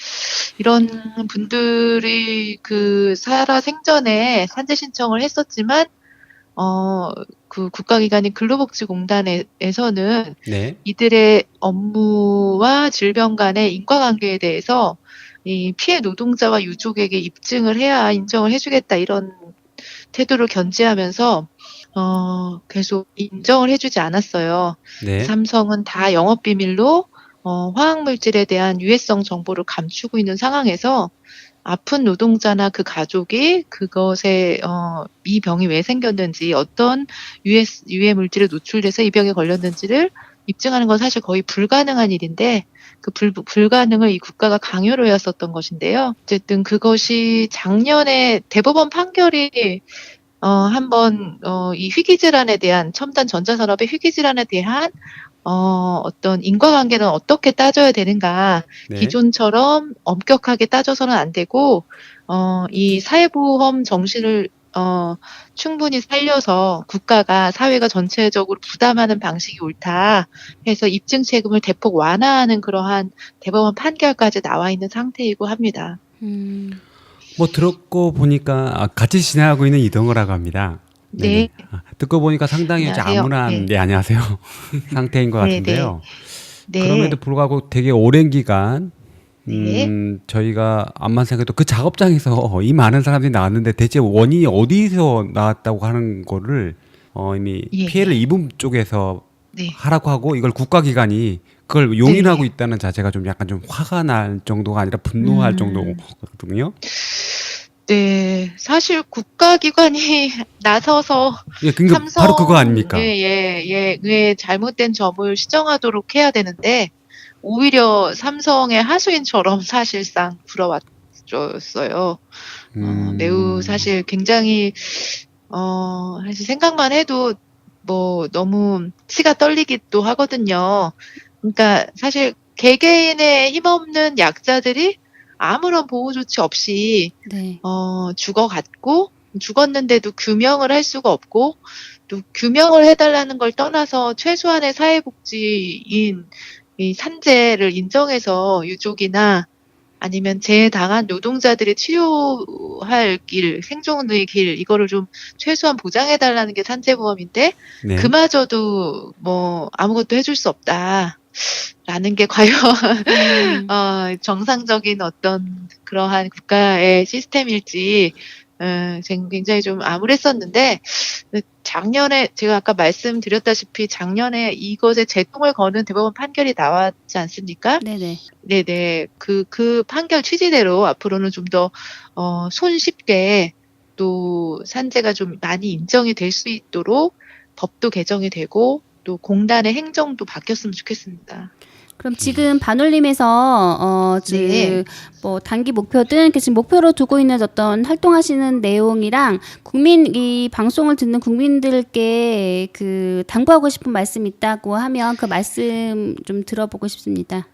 이런 분들이 그 살아 생전에 산재 신청을 했었지만 그 국가기관인 근로복지공단에서는 네. 이들의 업무와 질병 간의 인과관계에 대해서 이 피해 노동자와 유족에게 입증을 해야 인정을 해주겠다, 이런 태도를 견지하면서 계속 인정을 해주지 않았어요. 네. 삼성은 다 영업비밀로 화학물질에 대한 유해성 정보를 감추고 있는 상황에서 아픈 노동자나 그 가족이 그것에 이 병이 왜 생겼는지, 어떤 유해 물질에 노출돼서 이 병에 걸렸는지를 입증하는 건 사실 거의 불가능한 일인데, 그 불가능을 이 국가가 강요로 해왔었던 것인데요. 어쨌든 그것이 작년에 대법원 판결이 한번 이 희귀질환에 대한, 첨단 전자산업의 희귀질환에 대한 어떤 인과관계는 어떻게 따져야 되는가, 네. 기존처럼 엄격하게 따져서는 안 되고 이 사회보험 정신을 충분히 살려서 국가가, 사회가 전체적으로 부담하는 방식이 옳다 해서 입증 책임을 대폭 완화하는 그러한 대법원 판결까지 나와 있는 상태이고 합니다. 뭐 듣고 보니까 같이 진행하고 있는 이동호라고 합니다. 네. 듣고 보니까 상당히 이제 안녕하세요. 암울한, 네, 안녕하세요. 상태인 것 네, 같은데요. 네. 그럼에도 불구하고 되게 오랜 기간 네. 저희가 암만 생각해도 그 작업장에서 이 많은 사람들이 나왔는데 대체 원인이 어디서 나왔다고 하는 거를 이미 예, 피해를 입은 쪽에서 네. 하라고 하고, 이걸 국가기관이 그걸 용인하고 네. 있다는 자체가 좀 약간 좀 화가 날 정도가 아니라 분노할 정도거든요. 네, 사실 국가기관이 나서서 예, 그러니까 바로 그거 아닙니까? 예, 잘못된 점을 시정하도록 해야 되는데, 오히려 삼성의 하수인처럼 사실상 굴어왔었어요. 매우 사실 굉장히, 사실 생각만 해도 뭐 너무 치가 떨리기도 하거든요. 그러니까 사실 개개인의 힘없는 약자들이 아무런 보호 조치 없이 네. 죽어갔고, 죽었는데도 규명을 할 수가 없고, 또 규명을 해달라는 걸 떠나서 최소한의 사회복지인 이 산재를 인정해서 유족이나 아니면 재당한 노동자들이 치료할 길, 생존의 길, 이거를 좀 최소한 보장해달라는 게 산재보험인데, 네. 그마저도 뭐 아무것도 해줄 수 없다. 라는 게 과연 정상적인 어떤 그러한 국가의 시스템일지 굉장히 좀 암울했었는데 작년에 제가 아까 말씀드렸다시피 작년에 이것에 제동을 거는 대법원 판결이 나왔지 않습니까? 네네. 네네. 그 판결 취지대로 앞으로는 좀 더 손쉽게 또 산재가 좀 많이 인정이 될 수 있도록 법도 개정이 되고 또 공단의 행정도 바뀌었으면 좋겠습니다. 그럼 지금 반올림에서 네. 뭐 단기 목표든 지금 목표로 두고 있는 어떤 활동하시는 내용이랑 이 방송을 듣는 국민들께 당부하고 싶은 말씀 있다고 하면 그 말씀 좀 들어보고 싶습니다.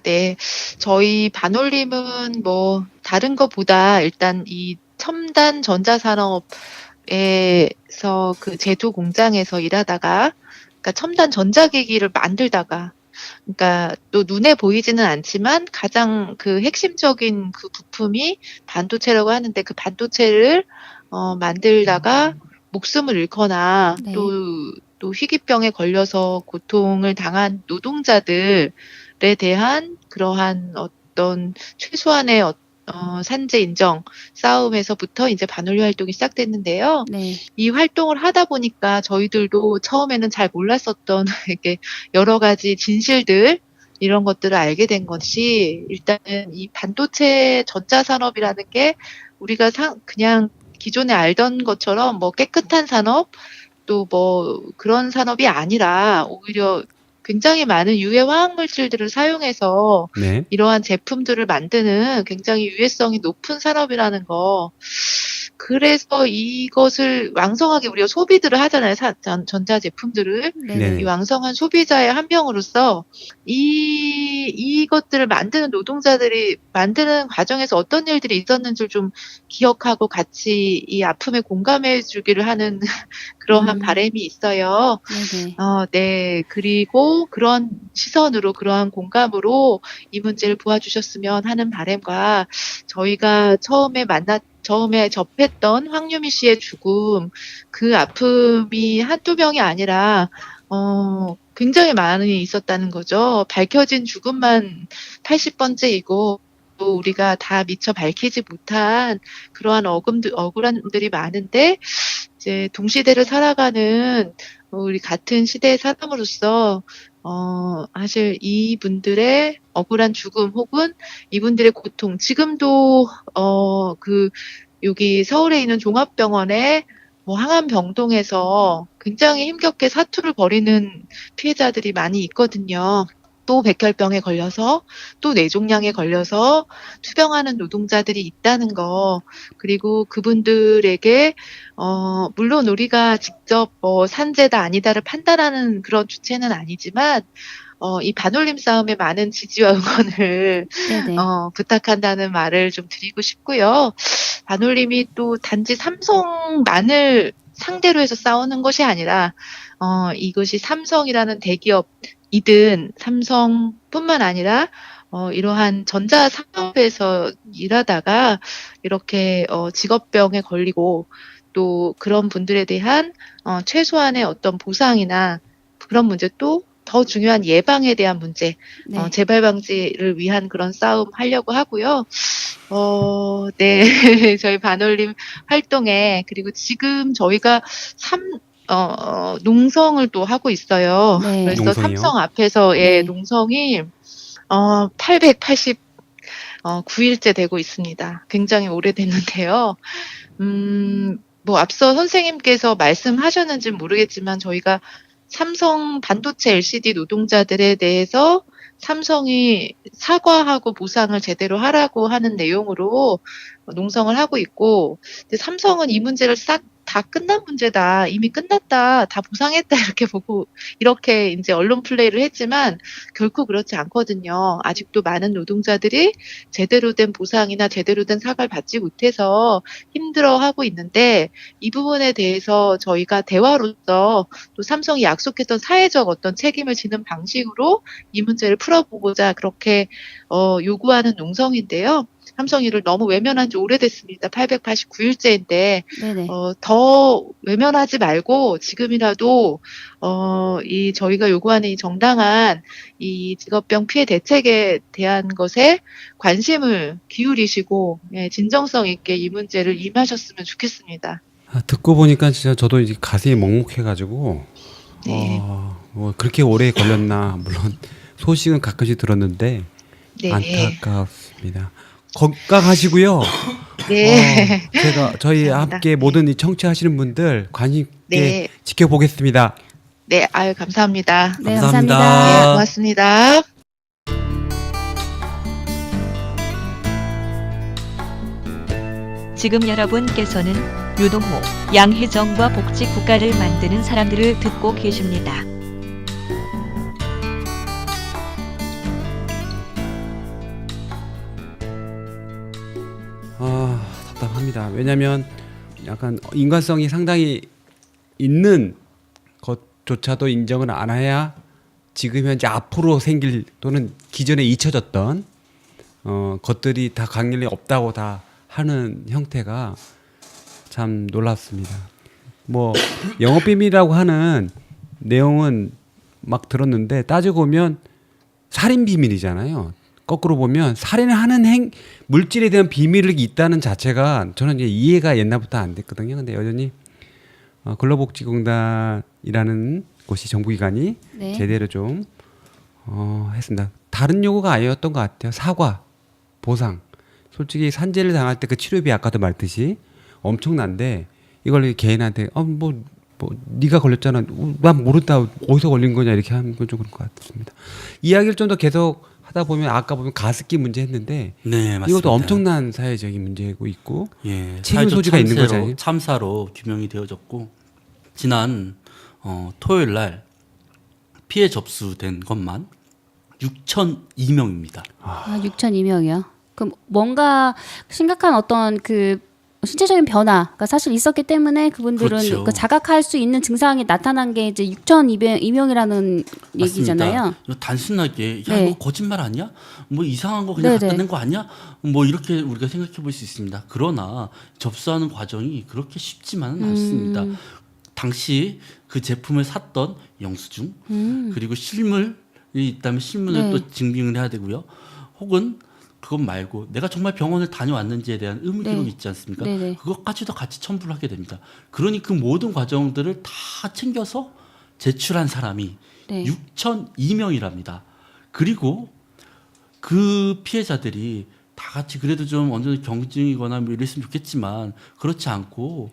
네. 저희 반올림은 뭐 다른 것보다 일단 이 첨단 전자산업에서 그 제조 공장에서 일하다가 그러니까 첨단 전자기기를 만들다가 그러니까 또 눈에 보이지는 않지만 가장 그 핵심적인 그 부품이 반도체라고 하는데 그 반도체를 만들다가 목숨을 잃거나 네. 또 희귀병에 걸려서 고통을 당한 노동자들에 대한 그러한 어떤 최소한의 산재 인정 싸움에서부터 이제 반올림 활동이 시작됐는데요. 네. 이 활동을 하다 보니까 저희들도 처음에는 잘 몰랐었던 이렇게 여러 가지 진실들 이런 것들을 알게 된 것이 일단은 이 반도체 전자산업이라는 게 우리가 그냥 기존에 알던 것처럼 뭐 깨끗한 산업 또 뭐 그런 산업이 아니라 오히려 굉장히 많은 유해 화학 물질들을 사용해서 네. 이러한 제품들을 만드는 굉장히 유해성이 높은 산업이라는 거. 그래서 이것을 왕성하게 우리가 소비들을 하잖아요. 전자 제품들을. 네. 이 왕성한 소비자의 한 명으로서 이것들을 만드는 노동자들이 만드는 과정에서 어떤 일들이 있었는지를 좀 기억하고 같이 이 아픔에 공감해 주기를 하는 그러한 바람이 있어요. 네네. 네. 그리고 그런 시선으로 그러한 공감으로 이 문제를 보아주셨으면 하는 바람과 저희가 처음에 접했던 황유미 씨의 죽음, 그 아픔이 한두 명이 아니라 굉장히 많이 있었다는 거죠. 밝혀진 죽음만 80번째이고 또 우리가 다 미처 밝히지 못한 그러한 억울함들이 많은데 이제 동시대를 살아가는 우리 같은 시대의 사람으로서 사실 이분들의 억울한 죽음 혹은 이분들의 고통 지금도 여기 서울에 있는 종합병원에 뭐 항암병동에서 굉장히 힘겹게 사투를 벌이는 피해자들이 많이 있거든요. 또 백혈병에 걸려서 또 뇌종양에 걸려서 투병하는 노동자들이 있다는 거 그리고 그분들에게 물론 우리가 직접 뭐 산재다 아니다를 판단하는 그런 주체는 아니지만 이 반올림 싸움에 많은 지지와 응원을 네네. 부탁한다는 말을 좀 드리고 싶고요. 반올림이 또 단지 삼성만을 상대로 해서 싸우는 것이 아니라 이것이 삼성이라는 대기업이든 삼성뿐만 아니라 이러한 전자산업에서 일하다가 이렇게 직업병에 걸리고 또 그런 분들에 대한 최소한의 어떤 보상이나 그런 문제 또 더 중요한 예방에 대한 문제, 네. 재발 방지를 위한 그런 싸움 하려고 하고요. 네. 저희 반올림 활동에 그리고 지금 저희가 농성을 또 하고 있어요. 네. 그래서 농성이요? 삼성 앞에서 네. 농성이 889일째 되고 있습니다. 굉장히 오래됐는데요. 뭐 앞서 선생님께서 말씀하셨는지는 모르겠지만 저희가 삼성 반도체 LCD 노동자들에 대해서 삼성이 사과하고 보상을 제대로 하라고 하는 내용으로 농성을 하고 있고, 근데 삼성은 이 문제를 싹 다 끝난 문제다. 이미 끝났다. 다 보상했다. 이렇게 보고 이렇게 이제 언론 플레이를 했지만 결코 그렇지 않거든요. 아직도 많은 노동자들이 제대로 된 보상이나 제대로 된 사과를 받지 못해서 힘들어하고 있는데 이 부분에 대해서 저희가 대화로서 또 삼성이 약속했던 사회적 어떤 책임을 지는 방식으로 이 문제를 풀어보고자 그렇게 요구하는 농성인데요. 삼성이를 너무 외면한 지 오래됐습니다. 889일째인데 네네. 더 외면하지 말고 지금이라도 이 저희가 요구하는 이 정당한 이 직업병 피해 대책에 대한 것에 관심을 기울이시고 예, 진정성 있게 이 문제를 임하셨으면 좋겠습니다. 듣고 보니까 진짜 저도 이제 가슴이 먹먹해가지고 네. 뭐 그렇게 오래 걸렸나 물론 소식은 가끔씩 들었는데 네. 안타깝습니다. 건강하시고요. 네. 제가 저희 감사합니다. 함께 모든 이 청취하시는 분들 관심 있게 네. 지켜보겠습니다. 네, 아유 감사합니다. 네, 감사합니다. 감사합니다. 네, 고맙습니다. 지금 여러분께서는 유동호, 양혜정과 복지 국가를 만드는 사람들을 듣고 계십니다. 답답합니다. 왜냐하면 약간 인간성이 상당히 있는 것조차도 인정을 안 해야 지금 현재 앞으로 생길 또는 기존에 잊혀졌던 것들이 다 관련이 없다고 다 하는 형태가 참 놀랍습니다. 뭐 영업비밀이라고 하는 내용은 막 들었는데 따지고 보면 살인 비밀이잖아요. 거꾸로 보면 살인을 하는 물질에 대한 비밀이 있다는 자체가 저는 이제 이해가 옛날부터 안 됐거든요. 근데 여전히 근로복지공단이라는 곳이 정부기관이 네. 제대로 좀 했습니다. 다른 요구가 아니었던 것 같아요. 사과, 보상. 솔직히 산재를 당할 때 그 치료비 아까도 말했듯이 엄청난데 이걸 개인한테 네가 걸렸잖아. 난 모른다. 어디서 걸린 거냐 이렇게 하는 건 좀 그런 것 같습니다. 이야기를 좀 더 계속 하다 보면 아까 보면 가습기 문제 했는데 네, 맞습니다. 이것도 엄청난 사회적인 문제고 있고 예, 책임 사회적 소지가 있는 참사로- 거잖아요. 참사로 규명이 되어졌고 지난 토요일 날 피해 접수된 것만 6,002명입니다. 6,002명이요. 그럼 뭔가 심각한 어떤 그 신체적인 변화가 사실 있었기 때문에 그분들은 그렇죠. 그 자각할 수 있는 증상이 나타난 게 이제 6,200명이라는 얘기잖아요. 맞습니다. 이거 단순하게 야 네. 이거 거짓말 아니야? 뭐 이상한 거 그냥 네네. 갖다 낸 거 아니야? 뭐 이렇게 우리가 생각해 볼 수 있습니다. 그러나 접수하는 과정이 그렇게 쉽지만은 않습니다. 당시 그 제품을 샀던 영수증 그리고 실물이 있다면 실물을 네. 또 증빙을 해야 되고요. 혹은 그것 말고 내가 정말 병원을 다녀왔는지에 대한 의무 네. 기록이 있지 않습니까? 네네. 그것까지도 같이 첨부를 하게 됩니다. 그러니 그 모든 과정들을 다 챙겨서 제출한 사람이 네. 6,002명이랍니다. 그리고 그 피해자들이 다 같이 그래도 좀 어느 정도 경증이거나 뭐 이랬으면 좋겠지만 그렇지 않고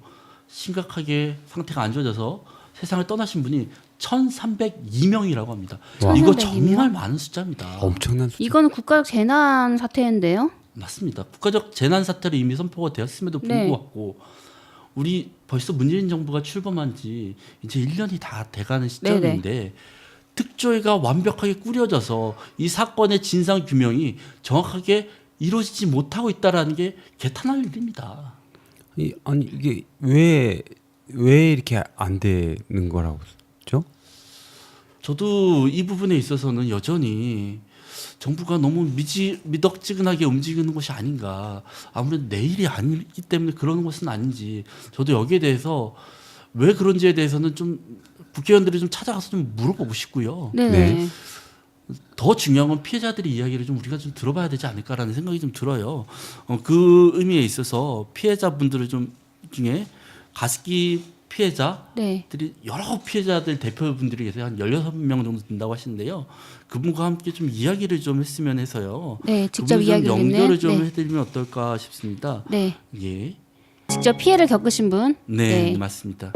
심각하게 상태가 안 좋아져서 세상을 떠나신 분이 1,302명이라고 합니다. 와. 이거 1,302 명? 정말 많은 숫자입니다. 엄청난 숫자. 이거는 국가적 재난 사태인데요. 맞습니다. 국가적 재난 사태로 이미 선포가 되었음에도 네. 불구하고 우리 벌써 문재인 정부가 출범한 지 이제 1년이 다 돼가는 시점인데 특조위가 완벽하게 꾸려져서 이 사건의 진상 규명이 정확하게 이루어지지 못하고 있다라는 게 개탄할 일입니다. 아니 이게 왜 이렇게 안 되는 거라고 죠? 저도 이 부분에 있어서는 여전히 정부가 너무 미덕지근하게 움직이는 것이 아닌가. 아무래도 내일이 아니기 때문에 그러는 것은 아닌지. 저도 여기에 대해서 왜 그런지에 대해서는 좀 국회의원들이 좀 찾아가서 좀 물어보고 싶고요. 네네. 네. 더 중요한 건 피해자들의 이야기를 좀 우리가 좀 들어봐야 되지 않을까라는 생각이 좀 들어요. 그 의미에 있어서 피해자분들을 좀 중에 가습기 피해자들이 네. 여러 피해자들 대표분들이 계세요. 한 16명 정도 된다고 하시는데요. 그분과 함께 좀 이야기를 좀 했으면 해서요. 네, 직접 그분을 좀 이야기를 연결을 듣는, 좀 네. 해드리면 어떨까 싶습니다. 네. 예, 직접 피해를 겪으신 분. 네, 맞습니다.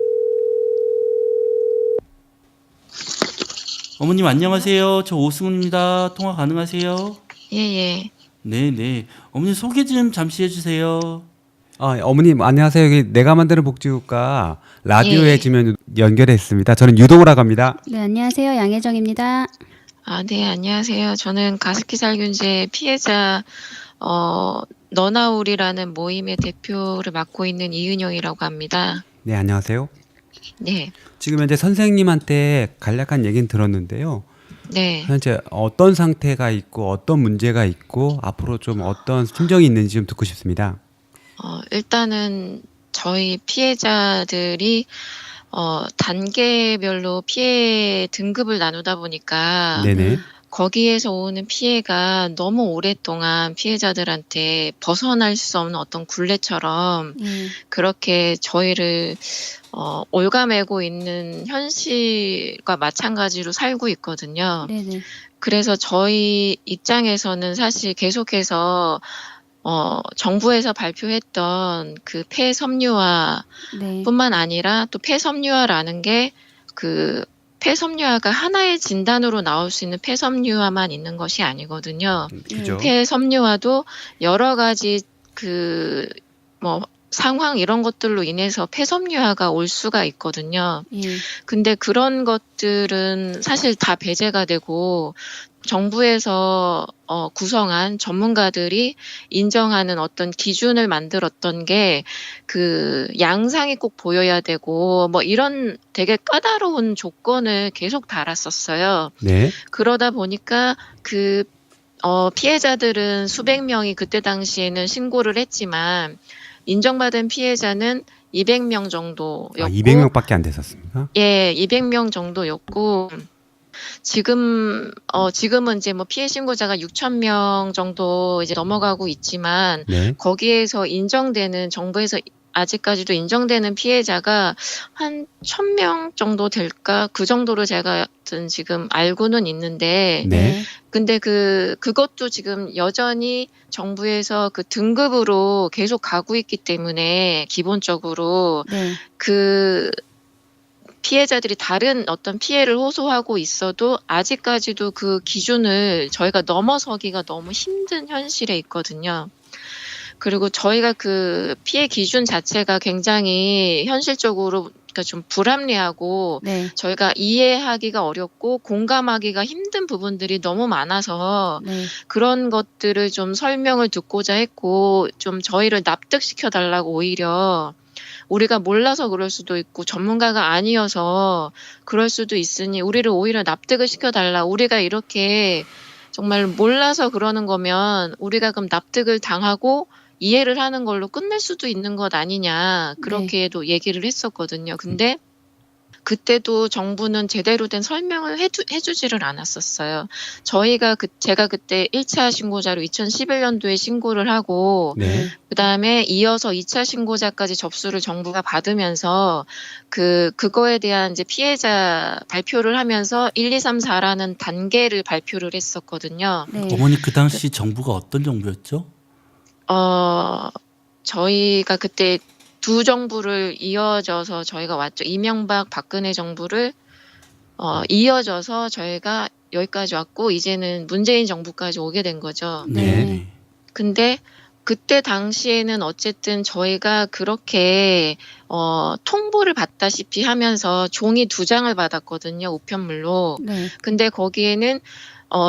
어머님 안녕하세요. 저 오승훈입니다. 통화 가능하세요? 예, 예. 네, 네. 어머님 소개 좀 잠시 해주세요. 어머님 안녕하세요. 여기 내가 만드는 복지국가 라디오에 예. 지금 연결했습니다. 저는 유동우라고 합니다. 네, 안녕하세요. 양혜정입니다. 네, 안녕하세요. 저는 가습기 살균제 피해자 너나울이라는 모임의 대표를 맡고 있는 이은영이라고 합니다. 네, 안녕하세요. 네, 지금 현재 선생님한테 간략한 얘기는 들었는데요. 네. 현재 어떤 상태가 있고 어떤 문제가 있고 앞으로 좀 어떤 심정이 있는지 좀 듣고 싶습니다. 일단은 저희 피해자들이 단계별로 피해 등급을 나누다 보니까 네네. 거기에서 오는 피해가 너무 오랫동안 피해자들한테 벗어날 수 없는 어떤 굴레처럼 예. 그렇게 저희를 올가매고 있는 현실과 마찬가지로 살고 있거든요. 네네. 그래서 저희 입장에서는 사실 계속해서 정부에서 발표했던 그 폐섬유화 네. 뿐만 아니라 또 폐섬유화라는 게 그 폐섬유화가 하나의 진단으로 나올 수 있는 폐섬유화만 있는 것이 아니거든요. 그죠? 폐섬유화도 여러 가지 상황 이런 것들로 인해서 폐섬유화가 올 수가 있거든요. 예. 근데 그런 것들은 사실 다 배제가 되고 정부에서 구성한 전문가들이 인정하는 어떤 기준을 만들었던 게 그 양상이 꼭 보여야 되고 뭐 이런 되게 까다로운 조건을 계속 달았었어요. 네. 그러다 보니까 피해자들은 수백 명이 그때 당시에는 신고를 했지만 인정받은 피해자는 200명 정도였고 200명밖에 안 됐었습니까? 예, 200명 정도였고 지금은 이제 뭐 피해 신고자가 6,000명 정도 이제 넘어가고 있지만 네. 거기에서 인정되는 정부에서 아직까지도 인정되는 피해자가 한 1,000명 정도 될까? 그 정도로 제가 지금 알고는 있는데 네. 근데 그것도 지금 여전히 정부에서 그 등급으로 계속 가고 있기 때문에 기본적으로 네. 그 피해자들이 다른 어떤 피해를 호소하고 있어도 아직까지도 그 기준을 저희가 넘어서기가 너무 힘든 현실에 있거든요. 그리고 저희가 그 피해 기준 자체가 굉장히 현실적으로 그러니까 좀 불합리하고 네. 저희가 이해하기가 어렵고 공감하기가 힘든 부분들이 너무 많아서 네. 그런 것들을 좀 설명을 듣고자 했고 좀 저희를 납득시켜 달라고 오히려 우리가 몰라서 그럴 수도 있고 전문가가 아니어서 그럴 수도 있으니 우리를 오히려 납득을 시켜달라. 우리가 이렇게 정말 몰라서 그러는 거면 우리가 그럼 납득을 당하고 이해를 하는 걸로 끝낼 수도 있는 것 아니냐. 그렇게도 얘기를 했었거든요. 근데 그때도 정부는 제대로 된 설명을 해주지를 않았었어요. 제가 그때 1차 신고자로 2011년도에 신고를 하고 네. 그다음에 이어서 2차 신고자까지 접수를 정부가 받으면서 그거에 대한 이제 피해자 발표를 하면서 1, 2, 3, 4라는 단계를 발표를 했었거든요. 네. 어머니 그 당시 정부가 어떤 정부였죠? 저희가 그때 두 정부를 이어져서 저희가 왔죠. 이명박 박근혜 정부를 이어져서 저희가 여기까지 왔고 이제는 문재인 정부까지 오게 된 거죠. 네. 근데 그때 당시에는 어쨌든 저희가 그렇게 통보를 받다시피 하면서 종이 2장을 받았거든요. 우편물로. 네. 근데 거기에는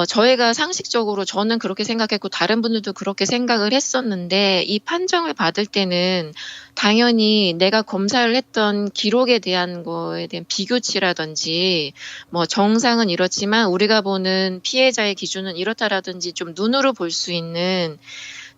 저희가 상식적으로 저는 그렇게 생각했고 다른 분들도 그렇게 생각을 했었는데 이 판정을 받을 때는 당연히 내가 검사를 했던 기록에 대한 거에 대한 비교치라든지 뭐 정상은 이렇지만 우리가 보는 피해자의 기준은 이렇다라든지 좀 눈으로 볼 수 있는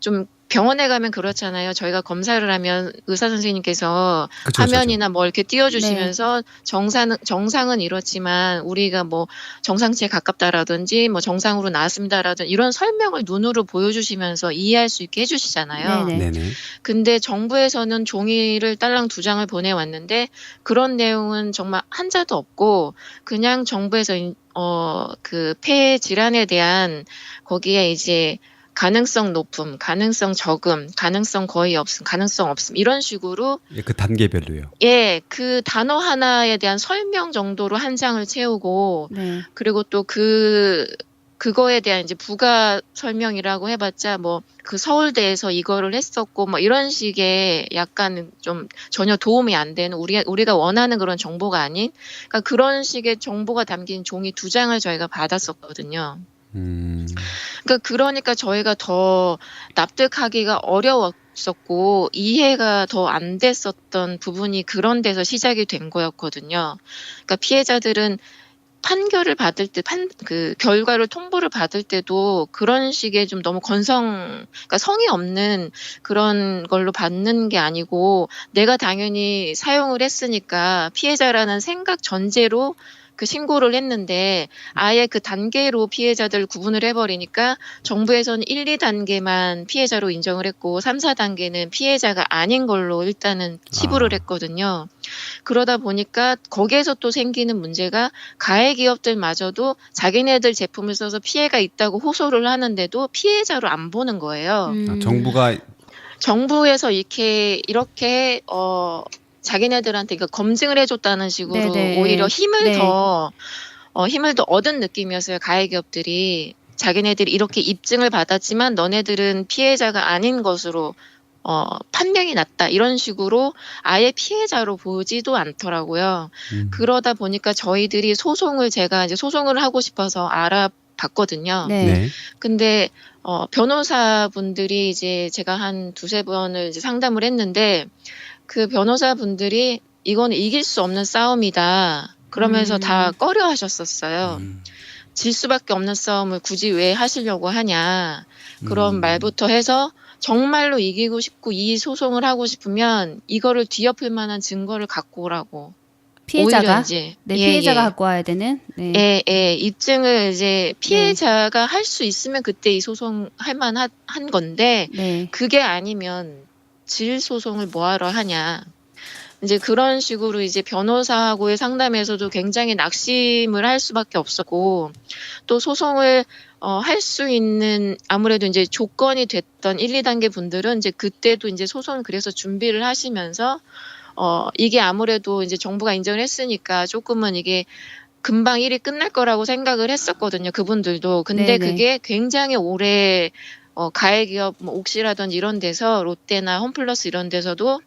좀 병원에 가면 그렇잖아요. 저희가 검사를 하면 의사 선생님께서 그쵸, 화면이나 뭐 이렇게 띄워주시면서 정상은 이렇지만 우리가 뭐 정상치에 가깝다라든지 뭐 정상으로 나왔습니다라든지 이런 설명을 눈으로 보여주시면서 이해할 수 있게 해주시잖아요. 네네. 네네. 근데 정부에서는 종이를 딸랑 2장을 보내왔는데 그런 내용은 정말 한자도 없고 그냥 정부에서 그 폐 질환에 대한 거기에 이제 가능성 높음, 가능성 적음, 가능성 거의 없음, 가능성 없음 이런 식으로 예, 그 단계별로요. 예, 그 단어 하나에 대한 설명 정도로 한 장을 채우고 네. 그리고 또 그거에 대한 이제 부가 설명이라고 해봤자 뭐 그 서울대에서 이거를 했었고 뭐 이런 식의 약간 좀 전혀 도움이 안 되는 우리가 원하는 그런 정보가 아닌 그러니까 그런 식의 정보가 담긴 종이 2장을 저희가 받았었거든요. 그러니까 저희가 더 납득하기가 어려웠었고 이해가 더 안 됐었던 부분이 그런 데서 시작이 된 거였거든요. 그러니까 피해자들은 판결을 받을 때, 그 결과를 통보를 받을 때도 그런 식의 좀 너무 그러니까 성의 없는 그런 걸로 받는 게 아니고 내가 당연히 사용을 했으니까 피해자라는 생각 전제로 그 신고를 했는데 아예 그 단계로 피해자들 구분을 해버리니까 정부에서는 1, 2단계만 피해자로 인정을 했고 3, 4단계는 피해자가 아닌 걸로 일단은 치부를 했거든요. 그러다 보니까 거기에서 또 생기는 문제가 가해 기업들마저도 자기네들 제품을 써서 피해가 있다고 호소를 하는데도 피해자로 안 보는 거예요. 정부에서 이렇게 자기네들한테 이거 검증을 해줬다는 식으로 네네. 오히려 힘을 네. 더 얻은 느낌이었어요. 가해 기업들이 자기네들이 이렇게 입증을 받았지만 너네들은 피해자가 아닌 것으로 판명이 났다 이런 식으로 아예 피해자로 보지도 않더라고요. 그러다 보니까 저희들이 제가 이제 소송을 하고 싶어서 알아봤거든요. 네. 근데 변호사분들이 이제 제가 한 2-3번을 이제 상담을 했는데 그 변호사분들이 이건 이길 수 없는 싸움이다. 그러면서 다 꺼려 하셨었어요. 질 수밖에 없는 싸움을 굳이 왜 하시려고 하냐. 그런 말부터 해서 정말로 이기고 싶고 이 소송을 하고 싶으면 이거를 뒤엎을 만한 증거를 갖고 오라고. 피해자가? 오히려 이제 피해자가 갖고 와야 되는? 네. 입증을 이제 피해자가 할 수 있으면 그때 이 소송 할 만한 건데 네. 그게 아니면 질 소송을 뭐하러 하냐. 이제 그런 식으로 이제 변호사하고의 상담에서도 굉장히 낙심을 할 수밖에 없었고 또 소송을 할 수 있는 아무래도 이제 조건이 됐던 1, 2단계 분들은 이제 그때도 이제 소송을 그래서 준비를 하시면서 이게 아무래도 이제 정부가 인정을 했으니까 조금은 이게 금방 일이 끝날 거라고 생각을 했었거든요. 그분들도. 근데 네네. 그게 굉장히 오래 가해기업 뭐 옥시라든지 이런 데서 롯데나 홈플러스 이런 데서도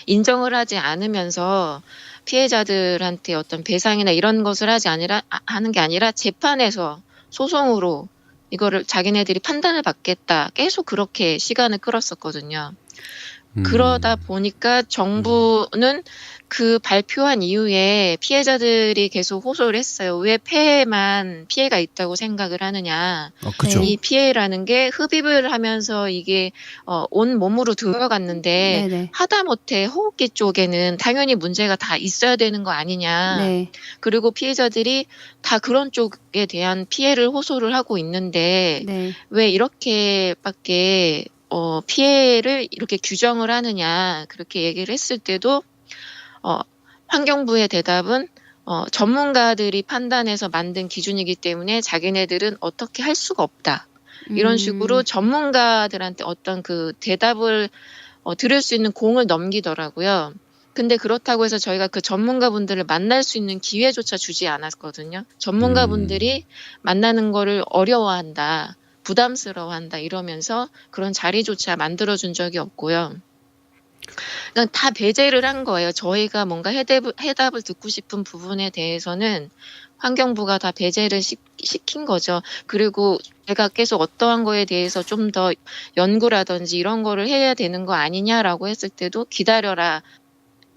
인정을 하지 않으면서 피해자들한테 어떤 배상이나 이런 것을 하는 게 아니라 재판에서 소송으로 이거를 자기네들이 판단을 받겠다. 계속 그렇게 시간을 끌었었거든요. 그러다 보니까 정부는 그 발표한 이후에 피해자들이 계속 호소를 했어요. 왜 폐에만 피해가 있다고 생각을 하느냐. 그죠. 이 피해라는 게 흡입을 하면서 이게 온 몸으로 들어갔는데 네네. 하다못해 호흡기 쪽에는 당연히 문제가 다 있어야 되는 거 아니냐. 네. 그리고 피해자들이 다 그런 쪽에 대한 피해를 호소를 하고 있는데 네. 왜 이렇게밖에 피해를 이렇게 규정을 하느냐 그렇게 얘기를 했을 때도 환경부의 대답은 전문가들이 판단해서 만든 기준이기 때문에 자기네들은 어떻게 할 수가 없다. 이런 식으로 전문가들한테 어떤 그 대답을 들을 수 있는 공을 넘기더라고요. 근데 그렇다고 해서 저희가 그 전문가분들을 만날 수 있는 기회조차 주지 않았거든요. 전문가분들이 만나는 거를 어려워한다. 부담스러워한다 이러면서 그런 자리조차 만들어준 적이 없고요. 그러니까 다 배제를 한 거예요. 저희가 뭔가 해답을 듣고 싶은 부분에 대해서는 환경부가 다 배제를 시킨 거죠. 그리고 제가 계속 어떠한 거에 대해서 좀 더 연구라든지 이런 거를 해야 되는 거 아니냐라고 했을 때도 기다려라.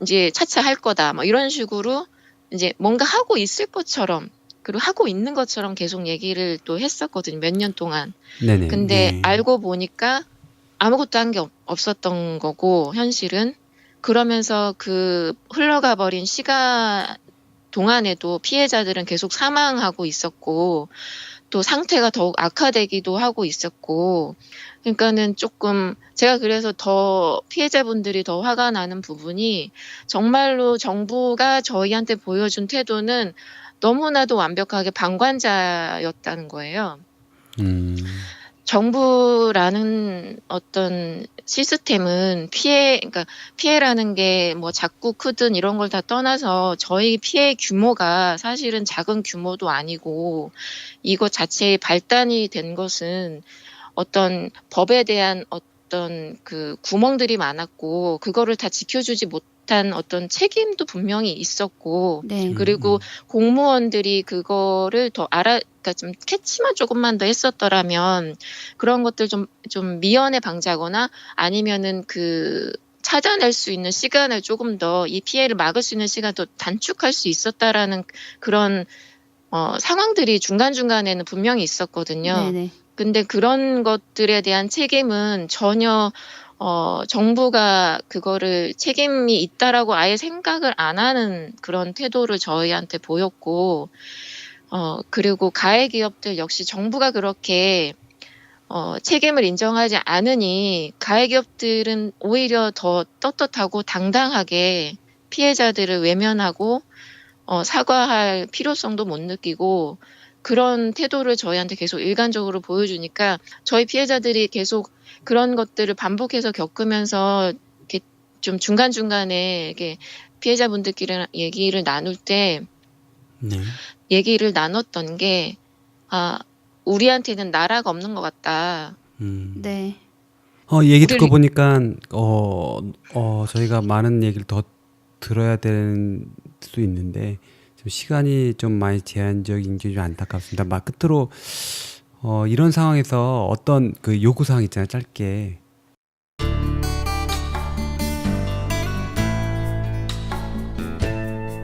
이제 차차 할 거다. 뭐 이런 식으로 이제 뭔가 하고 있을 것처럼 그리고 하고 있는 것처럼 계속 얘기를 또 했었거든요. 몇 년 동안. 네네. 근데 알고 보니까 아무것도 한 게 없었던 거고 현실은 그러면서 그 흘러가 버린 시간 동안에도 피해자들은 계속 사망하고 있었고 또 상태가 더욱 악화되기도 하고 있었고 그러니까는 조금 제가 그래서 더 피해자분들이 더 화가 나는 부분이 정말로 정부가 저희한테 보여준 태도는 너무나도 완벽하게 방관자였다는 거예요. 정부라는 어떤 시스템은 그러니까 피해라는 게 뭐 작고 크든 이런 걸 다 떠나서 저희 피해 규모가 사실은 작은 규모도 아니고 이것 자체의 발단이 된 것은 어떤 법에 대한 어떤 그 구멍들이 많았고 그거를 다 지켜주지 못한 어떤 책임도 분명히 있었고 네. 그리고 공무원들이 그거를 더 그러니까 좀 캐치만 조금만 더 했었더라면 그런 것들 좀 미연에 방지하거나 아니면은 그 찾아낼 수 있는 시간을 조금 더 이 피해를 막을 수 있는 시간을 더 단축할 수 있었다라는 그런 상황들이 중간중간에는 분명히 있었거든요. 네네. 근데 그런 것들에 대한 책임은 전혀 정부가 그거를 책임이 있다라고 아예 생각을 안 하는 그런 태도를 저희한테 보였고, 그리고 가해 기업들 역시 정부가 그렇게 책임을 인정하지 않으니 가해 기업들은 오히려 더 떳떳하고 당당하게 피해자들을 외면하고 사과할 필요성도 못 느끼고 그런 태도를 저희한테 계속 일관적으로 보여주니까 저희 피해자들이 계속 그런 것들을 반복해서 겪으면서 이렇게 좀 중간중간에 이렇게 피해자분들끼리 얘기를 나눌 때 네. 얘기를 나눴던 게 우리한테는 나라가 없는 것 같다. 네. 얘기 듣고 우리를- 보니까 저희가 많은 얘기를 더 들어야 될 수 있는데 좀 시간이 좀 많이 제한적인 게 좀 안타깝습니다. 막 끝으로 이런 상황에서 어떤 그 요구 사항 있잖아요. 짧게.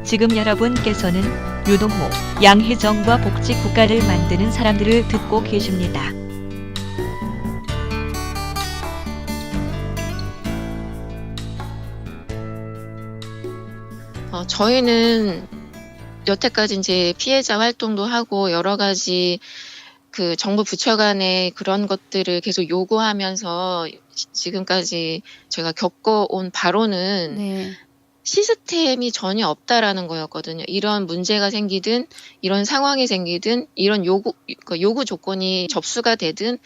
지금 여러분께서는 유동호, 양혜정과 복지 국가를 만드는 사람들을 듣고 계십니다. 저희는 여태까지 이제 피해자 활동도 하고 여러 가지 그 정부 부처 간의 그런 것들을 계속 요구하면서 지금까지 제가 겪어온 바로는 네. 시스템이 전혀 없다라는 거였거든요. 이런 문제가 생기든 이런 상황이 생기든 이런 요구 조건이 접수가 되든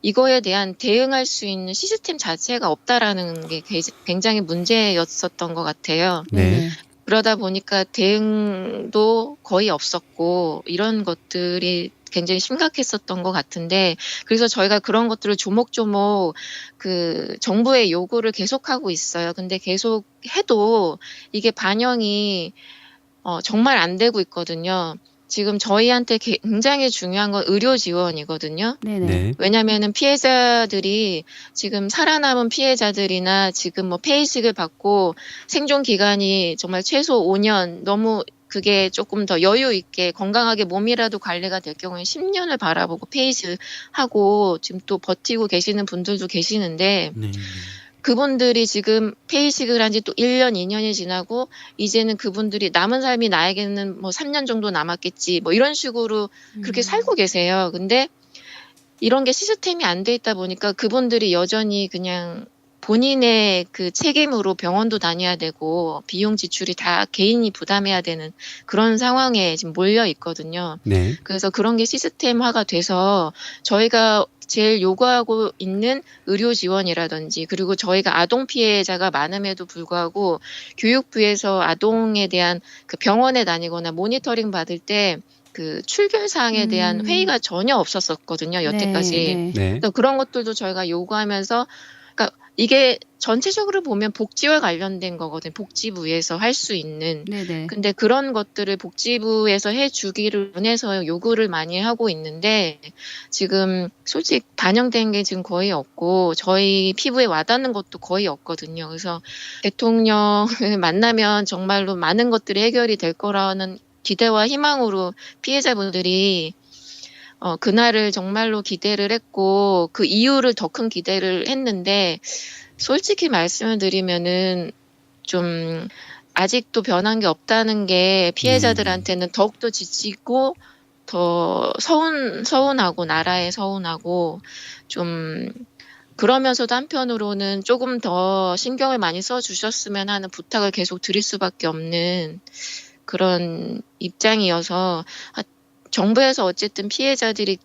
이거에 대한 대응할 수 있는 시스템 자체가 없다라는 게 굉장히 문제였었던 것 같아요. 네. 그러다 보니까 대응도 거의 없었고 이런 것들이 굉장히 심각했었던 것 같은데 그래서 저희가 그런 것들을 조목조목 그 정부의 요구를 계속하고 있어요. 근데 계속 해도 이게 반영이 정말 안 되고 있거든요. 지금 저희한테 굉장히 중요한 건 의료 지원이거든요. 네네. 네. 왜냐면은 피해자들이 지금 살아남은 피해자들이나 지금 뭐 페이식을 받고 생존 기간이 정말 최소 5년 너무 그게 조금 더 여유 있게 건강하게 몸이라도 관리가 될 경우에 10년을 바라보고 페이식하고 지금 또 버티고 계시는 분들도 계시는데 네. 그분들이 지금 페이식을 한 지 또 1년, 2년이 지나고 이제는 그분들이 남은 삶이 나에게는 뭐 3년 정도 남았겠지 뭐 이런 식으로 그렇게 살고 계세요. 근데 이런 게 시스템이 안 돼 있다 보니까 그분들이 여전히 그냥 본인의 그 책임으로 병원도 다녀야 되고 비용 지출이 다 개인이 부담해야 되는 그런 상황에 지금 몰려 있거든요. 네. 그래서 그런 게 시스템화가 돼서 저희가 제일 요구하고 있는 의료 지원이라든지 그리고 저희가 아동 피해자가 많음에도 불구하고 교육부에서 아동에 대한 그 병원에 다니거나 모니터링 받을 때 그 출결 사항에 대한 회의가 전혀 없었었거든요. 여태까지. 네. 네. 그래서 그런 것들도 저희가 요구하면서 그러니까 이게 전체적으로 보면 복지와 관련된 거거든요. 복지부에서 할 수 있는. 네네. 근데 그런 것들을 복지부에서 해주기를 원해서 요구를 많이 하고 있는데 지금 솔직히 반영된 게 지금 거의 없고 저희 피부에 와닿는 것도 거의 없거든요. 그래서 대통령을 만나면 정말로 많은 것들이 해결이 될 거라는 기대와 희망으로 피해자분들이 그날을 정말로 기대를 했고 그 이유를 더 큰 기대를 했는데 솔직히 말씀을 드리면은 좀 아직도 변한 게 없다는 게 피해자들한테는 더욱더 지치고 더 서운하고 나라에 서운하고 좀 그러면서도 한편으로는 조금 더 신경을 많이 써주셨으면 하는 부탁을 계속 드릴 수밖에 없는 그런 입장이어서 정부에서 어쨌든 피해자들이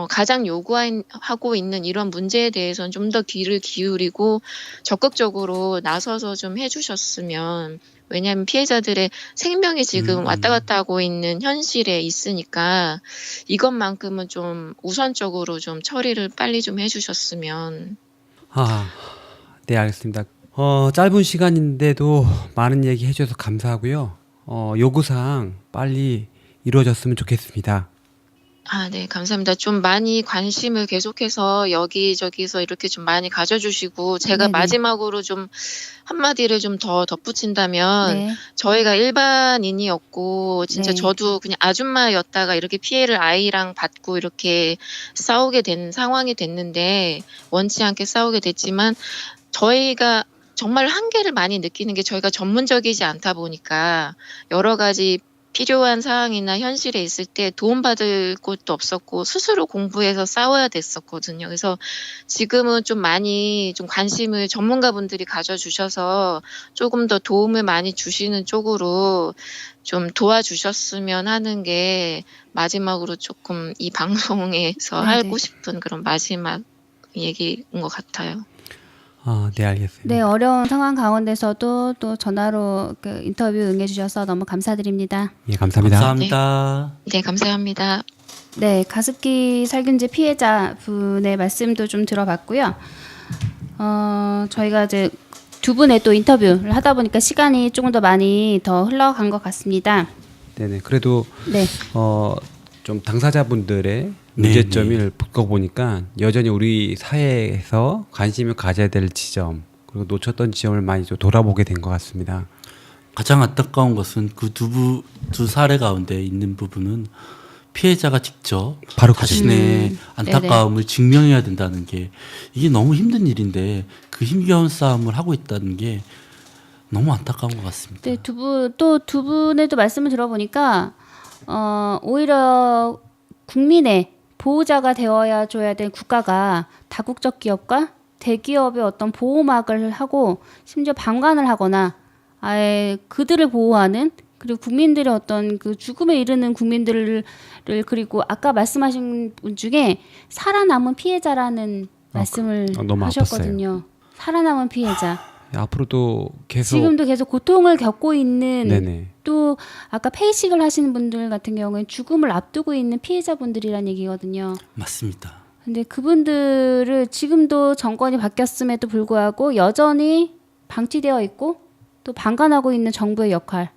가장 요구하고 있는 이런 문제에 대해서는 좀 더 귀를 기울이고 적극적으로 나서서 좀 해주셨으면, 왜냐하면 피해자들의 생명이 지금 왔다 갔다 하고 있는 현실에 있으니까 이것만큼은 좀 우선적으로 좀 처리를 빨리 좀 해주셨으면. 네, 알겠습니다. 짧은 시간인데도 많은 얘기 해주셔서 감사하고요. 요구사항 빨리 이루어졌으면 좋겠습니다. 네, 감사합니다. 좀 많이 관심을 계속해서 여기저기서 이렇게 좀 많이 가져주시고, 제가 네네. 마지막으로 좀 한마디를 좀 더 덧붙인다면, 네. 저희가 일반인이었고, 진짜 네. 저도 그냥 아줌마였다가 이렇게 피해를 아이랑 받고 이렇게 싸우게 된 상황이 됐는데, 원치 않게 싸우게 됐지만, 저희가 정말 한계를 많이 느끼는 게 저희가 전문적이지 않다 보니까, 여러 가지 필요한 사항이나 현실에 있을 때 도움받을 곳도 없었고 스스로 공부해서 싸워야 됐었거든요. 그래서 지금은 좀 많이 좀 관심을 전문가분들이 가져주셔서 조금 더 도움을 많이 주시는 쪽으로 좀 도와주셨으면 하는 게 마지막으로 조금 이 방송에서 네네. 하고 싶은 그런 마지막 얘기인 것 같아요. 네, 알겠습니다. 네, 어려운 상황 가운데서도 또 전화로 그 인터뷰 응해주셔서 너무 감사드립니다. 예, 감사합니다. 감사합니다. 네, 감사합니다. 네, 가습기 살균제 피해자 분의 말씀도 좀 들어봤고요. 저희가 이제 두 분의 또 인터뷰를 하다 보니까 시간이 조금 더 많이 더 흘러간 것 같습니다. 네네. 그래도 네, 좀 당사자분들의 네, 문제점을 겪어보니까 여전히 우리 사회에서 관심을 가져야 될 지점, 그리고 놓쳤던 지점을 많이 좀 돌아보게 된 것 같습니다. 가장 안타까운 것은 그 두 사례 가운데 있는 부분은 피해자가 직접 바로 자신의 안타까움을 증명해야 된다는 게, 이게 너무 힘든 일인데 그 힘겨운 싸움을 하고 있다는 게 너무 안타까운 것 같습니다. 네, 두 분의 또 말씀을 들어보니까 오히려 국민의 보호자가 되어야 줘야 될 국가가 다국적 기업과 대기업의 어떤 보호막을 하고 심지어 방관을 하거나 아예 그들을 보호하는, 그리고 국민들의 어떤 그 죽음에 이르는 국민들을, 그리고 아까 말씀하신 분 중에 살아남은 피해자라는 말씀을 너무 하셨거든요. 살아남은 피해자. 앞으로도 계속 지금도 계속 고통을 겪고 있는, 네네. 또 아까 폐이식을 하시는 분들 같은 경우에 죽음을 앞두고 있는 피해자분들이란 얘기거든요. 맞습니다. 근데 그분들을 지금도 정권이 바뀌었음에도 불구하고 여전히 방치되어 있고 또 방관하고 있는 정부의 역할.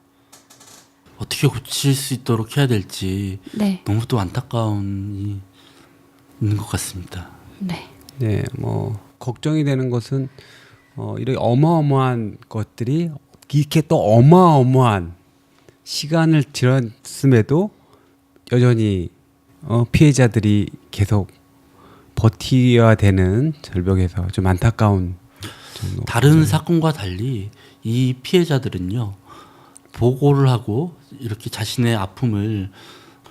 어떻게 고칠 수 있도록 해야 될지 네, 너무 또 안타까움이 있는 것 같습니다. 네, 네, 뭐 걱정이 되는 것은 이렇게 어마어마한 것들이 이렇게 또 어마어마한 시간을 들였음에도 여전히 피해자들이 계속 버티어야 되는 절벽에서 좀 안타까운 정도. 다른 사건과 달리 이 피해자들은요, 보고를 하고 이렇게 자신의 아픔을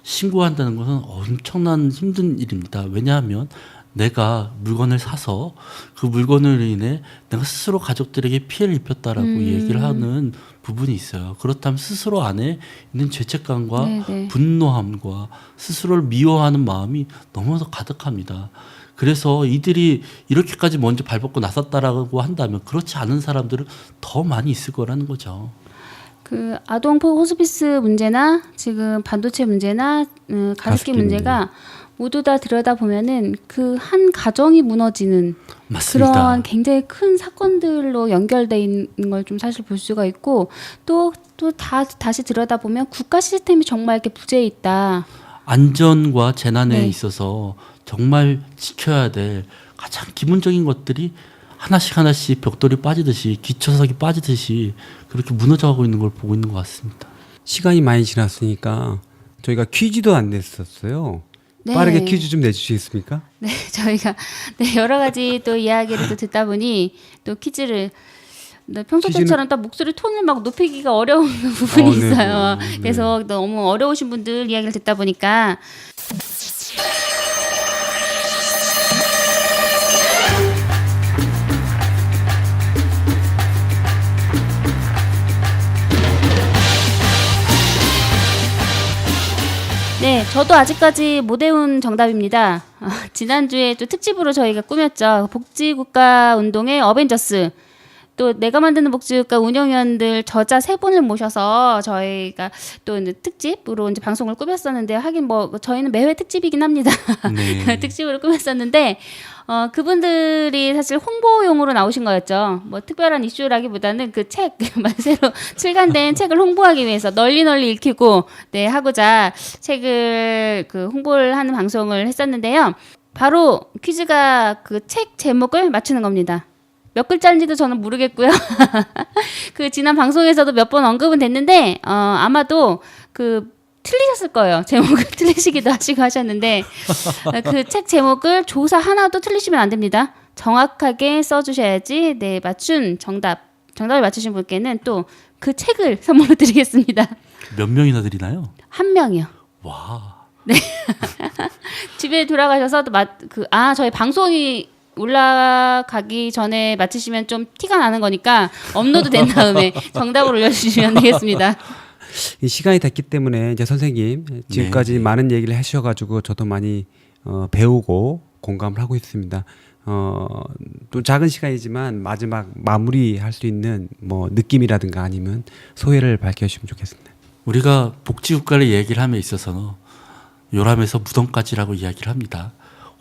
신고한다는 것은 엄청난 힘든 일입니다. 왜냐하면 내가 물건을 사서 그 물건으로 인해 내가 스스로 가족들에게 피해를 입혔다라고 얘기를 하는 부분이 있어요. 그렇다면 스스로 안에 있는 죄책감과 네네. 분노함과 스스로를 미워하는 마음이 너무나 가득합니다. 그래서 이들이 이렇게까지 먼저 발벗고 나섰다라고 한다면 그렇지 않은 사람들은 더 많이 있을 거라는 거죠. 그 아동 호스피스 문제나 지금 반도체 문제나 가습기 가습기 문제가 모두 다 들여다 보면은 그 한 가정이 무너지는 맞습니다. 그런 굉장히 큰 사건들로 연결돼 있는 걸 좀 사실 볼 수가 있고, 또 다시 들여다 보면 국가 시스템이 정말 이렇게 부재해 있다. 안전과 재난에 네. 있어서 정말 지켜야 될 가장 기본적인 것들이 하나씩 벽돌이 빠지듯이, 기초석이 빠지듯이 그렇게 무너져가고 있는 걸 보고 있는 것 같습니다. 시간이 많이 지났으니까 저희가 퀴즈도 안 냈었어요. 네. 빠르게 퀴즈 좀 내주시겠습니까? 네, 저희가 여러 가지 또 이야기를 또 듣다 보니 또 퀴즈를 평소 때처럼 딱 목소리 톤을 막 높이기가 어려운 부분이 네, 있어요. 네. 그래서 너무 어려우신 분들 이야기를 듣다 보니까 네, 저도 아직까지 못 외운 정답입니다. 지난주에 또 특집으로 저희가 꾸몄죠. 복지국가운동의 어벤져스. 또 내가 만드는 복지국가 운영위원들 저자 3분을 모셔서 저희가 또 이제 특집으로 이제 방송을 꾸몄었는데, 하긴 뭐 저희는 매회 특집이긴 합니다. 네. 특집으로 꾸몄었는데 그분들이 사실 홍보용으로 나오신 거였죠. 뭐 특별한 이슈라기보다는 그 책 새로 출간된 책을 홍보하기 위해서 널리 읽히고 하고자 책을 그 홍보를 하는 방송을 했었는데요. 바로 퀴즈가 그 책 제목을 맞추는 겁니다. 몇 글자인지도 저는 모르겠고요. 그 지난 방송에서도 몇 번 언급은 됐는데 아마도 그 틀리셨을 거예요. 제목을 틀리시기도 하시고 하셨는데 그 책 제목을 조사 하나도 틀리시면 안 됩니다. 정확하게 써주셔야지 정답을 맞추신 분께는 또 그 책을 선물로 드리겠습니다. 몇 명이나 드리나요? 1명이요. 와. 집에 돌아가셔서 저희 방송이 올라가기 전에 맞히시면 좀 티가 나는 거니까 업로드 된 다음에 정답을 올려주시면 되겠습니다. 이 시간이 됐기 때문에 이제 선생님 지금까지 네. 많은 얘기를 해주셔가지고 저도 많이 배우고 공감을 하고 있습니다. 또 작은 시간이지만 마지막 마무리할 수 있는 뭐 느낌이라든가 아니면 소회를 밝혀주시면 좋겠습니다. 우리가 복지국가를 얘기를 함에 있어서 요람에서 무덤까지라고 이야기를 합니다.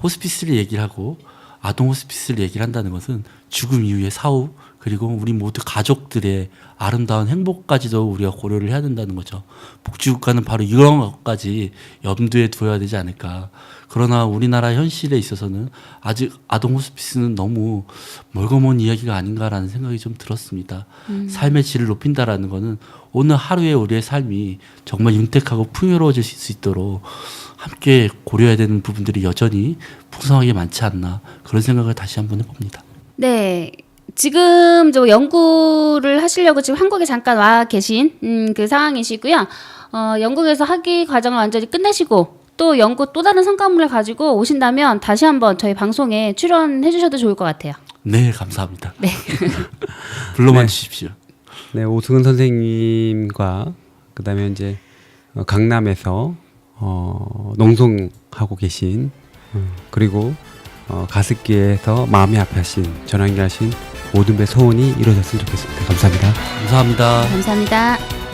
호스피스를 얘기를 하고 아동 호스피스를 얘기를 한다는 것은 죽음 이후의 사후, 그리고 우리 모두 가족들의 아름다운 행복까지도 우리가 고려를 해야 된다는 거죠. 복지국가는 바로 이런 것까지 염두에 두어야 되지 않을까. 그러나 우리나라 현실에 있어서는 아직 아동 호스피스는 너무 멀거먼 이야기가 아닌가라는 생각이 좀 들었습니다. 삶의 질을 높인다라는 것은 오늘 하루의 우리의 삶이 정말 윤택하고 풍요로워질 수 있도록 함께 고려해야 되는 부분들이 여전히 풍성하게 많지 않나, 그런 생각을 다시 한번 해봅니다. 네. 지금 저 연구를 하시려고 지금 한국에 잠깐 와 계신 그 상황이시고요. 영국에서 학위 과정을 완전히 끝내시고 또 연구 또 다른 성과물을 가지고 오신다면 다시 한번 저희 방송에 출연해 주셔도 좋을 것 같아요. 네, 감사합니다. 네. 불러만 주십시오. 네, 오승은 선생님과 그다음에 이제 강남에서 농성하고 계신 그리고 가습기에서 마음이 아파하신 전환기하신 모든 배 소원이 이루어졌으면 좋겠습니다. 감사합니다. 감사합니다. 감사합니다.